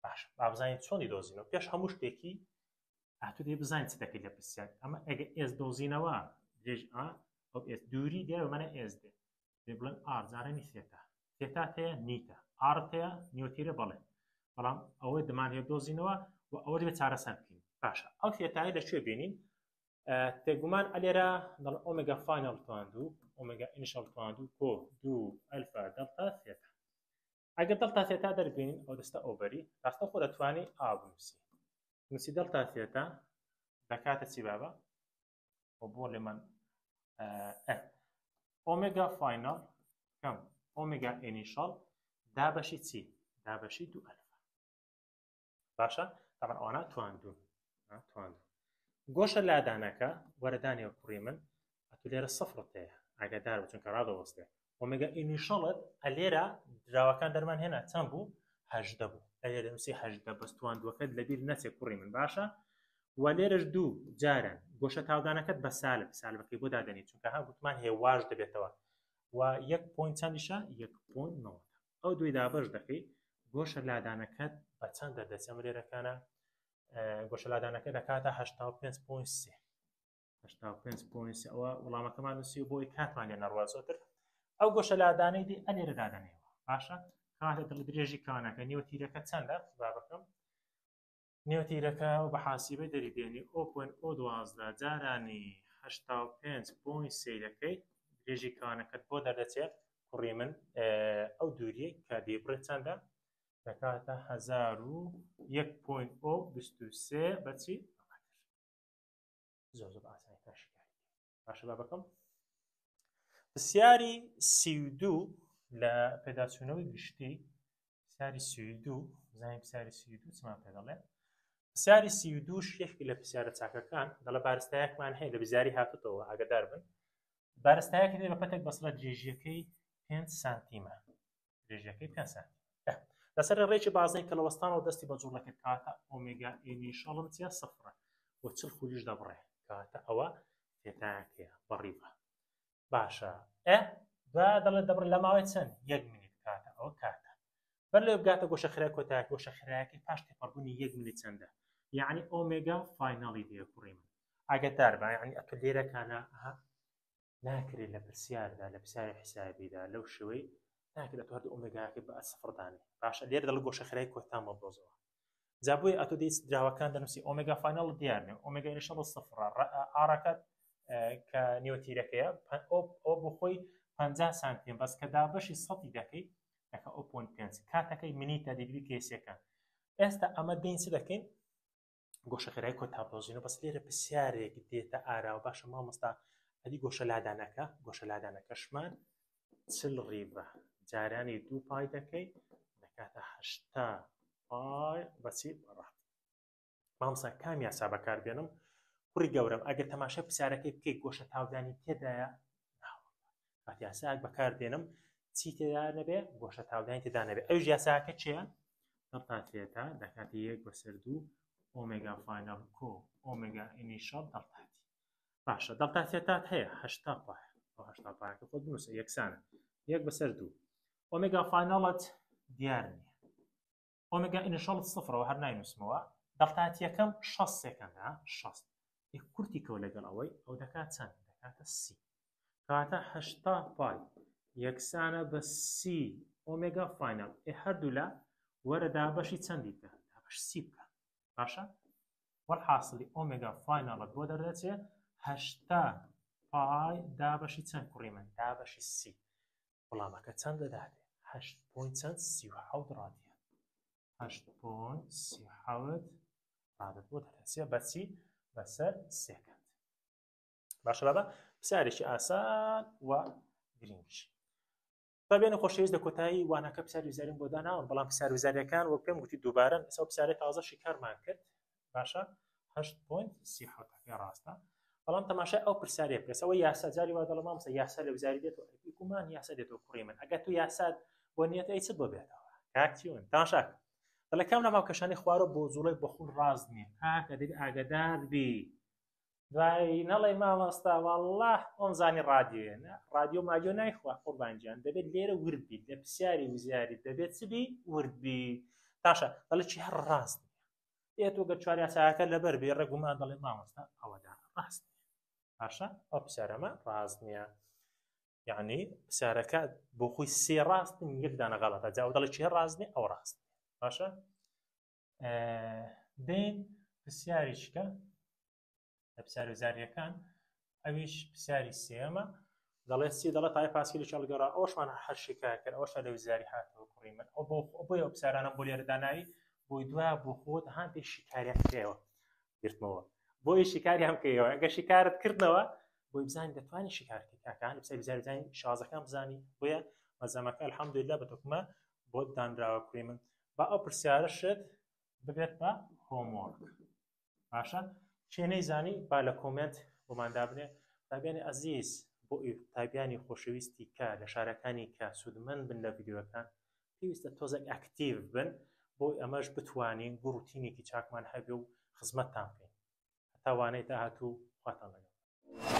باش با بزانین چۆنی دۆزینەوە. پێش هەموو شتێکی ئاتو دێ بزانین چ دەکەیت لە پرسیار. ئەمە ئەگە ئێس دۆزینەوە درێژ ئەو ئێس دووری دێ بەمانە ئێس دێ، دێ بڵێن ئار جارەنی ثێتا، ثێتات هەیە نیتە، ئارت هەیە نیوتیرە بەڵێ، بەڵام ئەوەی دەمان هەیە دۆزینەوە و ئەوە دەبێت چارەسەر بکەین. باشە ئەو ثێتایی لەکوێ بینین؟ تێگومان ئەلێرە دەڵێن ئۆمێگا فاینەڵ توانندوو ئۆمێگا ئینیشەڵ توانندوو کۆ دوو ئەلفا دەڵتا ثێتا. ئەگەر دەڵتا ثێتا دەربینین ئەو دەستە ئۆبەری ڕاستە خۆ دەتوانێت ئا بنووسی. نووسی دەڵتا ثێتا دەکاتە چی بابە؟ بۆ لێمان ئۆمێگا فاینەڵ کەم ئۆمێگا ئینیشەڵ دابەشی چی؟ دابەشی دوو ئەلفا. باشە؟ تامان ئەوانە توانندوون. گۆشە لادانەکە وەرەدانیەوە کوڕی من ئەتو لێرە سەفرت هەیە ئاگادار بە چونکە ڕادەوەستێ. ئۆمێگا ئینیشەڵت ئەلێرە دراوەکان دەرمان هێنا چەند بوو؟ 18 بوو. ئەلێرە نووسی 18 بەس تواندوەکەت لەبیر نەچێت کوڕی من. باشە؟ و لێرەش دوو جاران گۆشە تاودانەکەت بە سالب سالبەکەی بۆ دادەنیت چونکە ها گوتمان هێواژ دەبێتەوە و 1 چەندیشە 1.9 ئەو دوی دابەش دەکەی گۆشە لادانەکەت بە چەند دەردەچەم لێرەکانە گۆشە لادانەکە دەکاتە 85.3 85.3 ئەوە وەڵامەکەمان نووسی بۆی کاتمان لێ نەڕوا زۆرتر ئەو گۆشە لادانەی دی ئەلێرە دادەنێەوە. باشە؟ کاتە دڵ درێژی کانەکە نیوەتیرەکە چەندە؟ بابەکەم نیوەتیرەکە و بە حاسیبە دەریدێنی 0.12 جارانی 85.3 دەکەی درێژی کانەکەت بۆ دەردەچێت کوڕی من ئەو دووریە کە دێبڕێت چەندە؟ دەکاتە 1001.23 بەچی؟ زۆر بە ئاسانی تاشکاری. باشە بابەکەم پرسیاری 32 لە پێداچوونەوەی گشتی پرسیاری 32 زانین پرسیاری 32 چمان پێ دەڵێ؟ پرسیاری 32 یەکێک لە پرسیارە چاکەکان دەڵێ بارستایەکمان هەیە لە بزاری هاتوتەوە ئاگادار بن. بارستایەکی دێ بە پەتێک بەسڵە درێژیەکەی 5 سانتیمە درێژیەکەی 5 سانتیم لەسەر ڕێکی بازنەی کە لە وەستانەوە دەستی بە جوڵەکە کاتە ئۆمێگا ئینیشەڵم چیە سەفرە بۆ 40 خولیش دەبڕێ کاتە ئەوە ثێتایەکەیە بەڕیڤە. باشە با دەڵێت دەبڕێت لە ماوەی چەند 1 مینیت کاتە ئەوە کاتە بەر لێ بگاتە گۆشە خرای کۆتایە گۆشە خرایەکەی پاش تێپەڕبوونی 1 مینیت چەندە؟ یعنی ئۆمێگا فاینەڵی دێ کوڕی من ئاگادار بە یعنی ئەتو لێرەکانە ناکرێت لە پرسیاردا لە پرسیاری حسابیدا لەو شوەی ناکرێت هەردوو ئۆمێگاکە بە سەفردانێ. باشە لێرە دەڵ گۆشە خرای کۆتان مەبرۆزەوە جابووی ئەتۆ دەیت دراوەکان دەنووسی ئۆمێگا فاینەڵ دیارنێ ئۆمێگا ئینیشەڵ سەفرە ئارەکەت کە نیوەتیرەکەیە ئەو بۆ خۆی 50 سانتیم بەس کە دابەشی سەدی دەکەی دەکە 0.5 کاتەکەی مینیتە دیگری کێسیەکان. ئێستا ئەمە دێن چ دەکەین؟ گۆشە خێرای کۆتا بۆزینەوە بەس لێرە پرسیارێک دێتە ئاراوە. باشە مامۆستا ئەدی گۆشە لادانەکەشمان 40 ڕیبە جارانی 2 پای دەکەی دەکاتە 80 پای بەچی بەڕات. مامۆستا کام یاسا بەکار بێنم؟ کوڕی گەورم ئەگەر تەماشای پرسیارەکەی بکەیت گۆشە تاودانی تێدایە کات یاساک بەکار دێنم چی تێدا نەبێ؟ گۆشە تاودانی تێدا نەبێ. ئەوش یاساکە چییە؟ دەڵتا ثێتا دەکاتی 1/2 ئۆمێگا فاینەڵ کۆ ئۆمێگا ئینیشەڵ دەڵتاتی. باشە دەڵتا ثێتات هەیە 80 پای ئەو 80 پایەکە خۆت بنووسە یەکسانە 1/2 ئۆمێگا فاینەڵت دیار نییە ئۆمێگا ئینیشەڵت سفرەوە هەر ناینووسمەوە دەڵتاتیەکەم 6 سێکەندە 6 کورتی کەوت لەگەڵ ئەوەی ئەو دەکات چەند؟ دەکاتە 30 کاتە 80 پای یەکسانە بە 30 ئۆمێگا فاینەڵ هەردوو لە وەرە دابەشی چەندی بکە؟ دابەش 30 بکە. باشە؟ وەرحاصلی ئۆمێگا فاینەڵت بۆ دەردەچێت 80 پای دابەشی چەند کوڕی من؟ دابەشی 30 وەڵامەکە چەند دەداتێ؟ 8.37 ڕادیە 8.37 ڕادت بۆ دەردەچێت بەچی؟ بەسەر سێکەند. باشە بابە پرسیارێکی ئاسان و گرنگش. بابێنە خۆشەویست لە کۆتایی وانەکە پرسیاری ویزاریم بۆ داناون بەڵام پرسیار ویزاریەکان وەک پێم گوتی دووبارەن ئێستا پرسیاری تازەشی کارمان کرد. باشە 8.37 ڕاستە بەڵام تەماشای ئەو پرسیارێ بکەس ئەوە یاسا جاری وا دەڵێ مامۆستا یاسا لە ویزاری دێتەوە گومان یاسا دێتەوە کوڕی من ئەگەر تو یاسات بۆ نیەت ئەی چت بۆ بێتەوە کاکچیون تەماشاکە دەڵێ کام لە ماوکەشانی خوارە بۆ زوڵی بەخون ڕاز نییە کاکە دەبی ئاگدار بی دوای نەڵێ مامۆستا وەڵڵاه ئەوم زانی ڕادیۆیە ڕادیۆ ماجۆ نایخوا قوربانجیان دەبێت لێرە ورد بیت لە پرسیاری وزیاری دەبێت چبی ورد بی تاشە دەڵێ چی هەر ڕاست نییە تۆ گەر چواری یاساکە لەبەر بێ ڕێگومان دەڵێ مامۆستا ئەوەدا ڕاست نییە باشە ئەو پرسیارەمە ڕاست نییە یعنی پرسیارەکە بۆ خۆی سێ ڕاستن یەک دانە غەڵەتە جا دەڵێ چی هەر ڕاست نییە ئەو ڕاست باشە دێن پرسیاری چکە لە پرسیار وزاریەکان ئەویش پرسیاری سێمە دەڵێت چی دەڵێت تای پاسکی لە چەڵگەڕا ئەوشمان هەر شکار کرد ئەوشە لە وزاری هاتەوە کوڕی من ئەو بۆی ئەو پرسیارانە بۆ لێرەداناوی بۆی دوای بۆ خۆت هاندێک شیکاریان کرێەوە گرتمەوە بۆی شیکاریان بکەیەوە ئەگە شیکارت کردنەوە بۆی بزانین دەتوانانی شیکارکە کاکان لە پرسیاری وزاری بزانین شازەکان بزانی بۆیە مەزەمەکە الحەمدولillah بە توکمە بۆ دانراوە کوڕی من با ئەو پرسیارەشت ببێت بە هۆمۆرک باشە شوێنەی زانی با لە کۆمنت بۆماندا بنێ تابیانی ئەزیز بۆ تابیانی خۆشەویستی کە لە شارەکانی کە سوودمەند بن لە ڤیدیۆەکان پێویستە تۆزێک ئەکتیڤ بن بۆی ئەمەش بتوانین ڕوتینێکی چاکمان هەبێ و خزمەتتان بکەین هەتاوانەی داهاتوو خواتان لەگەڵ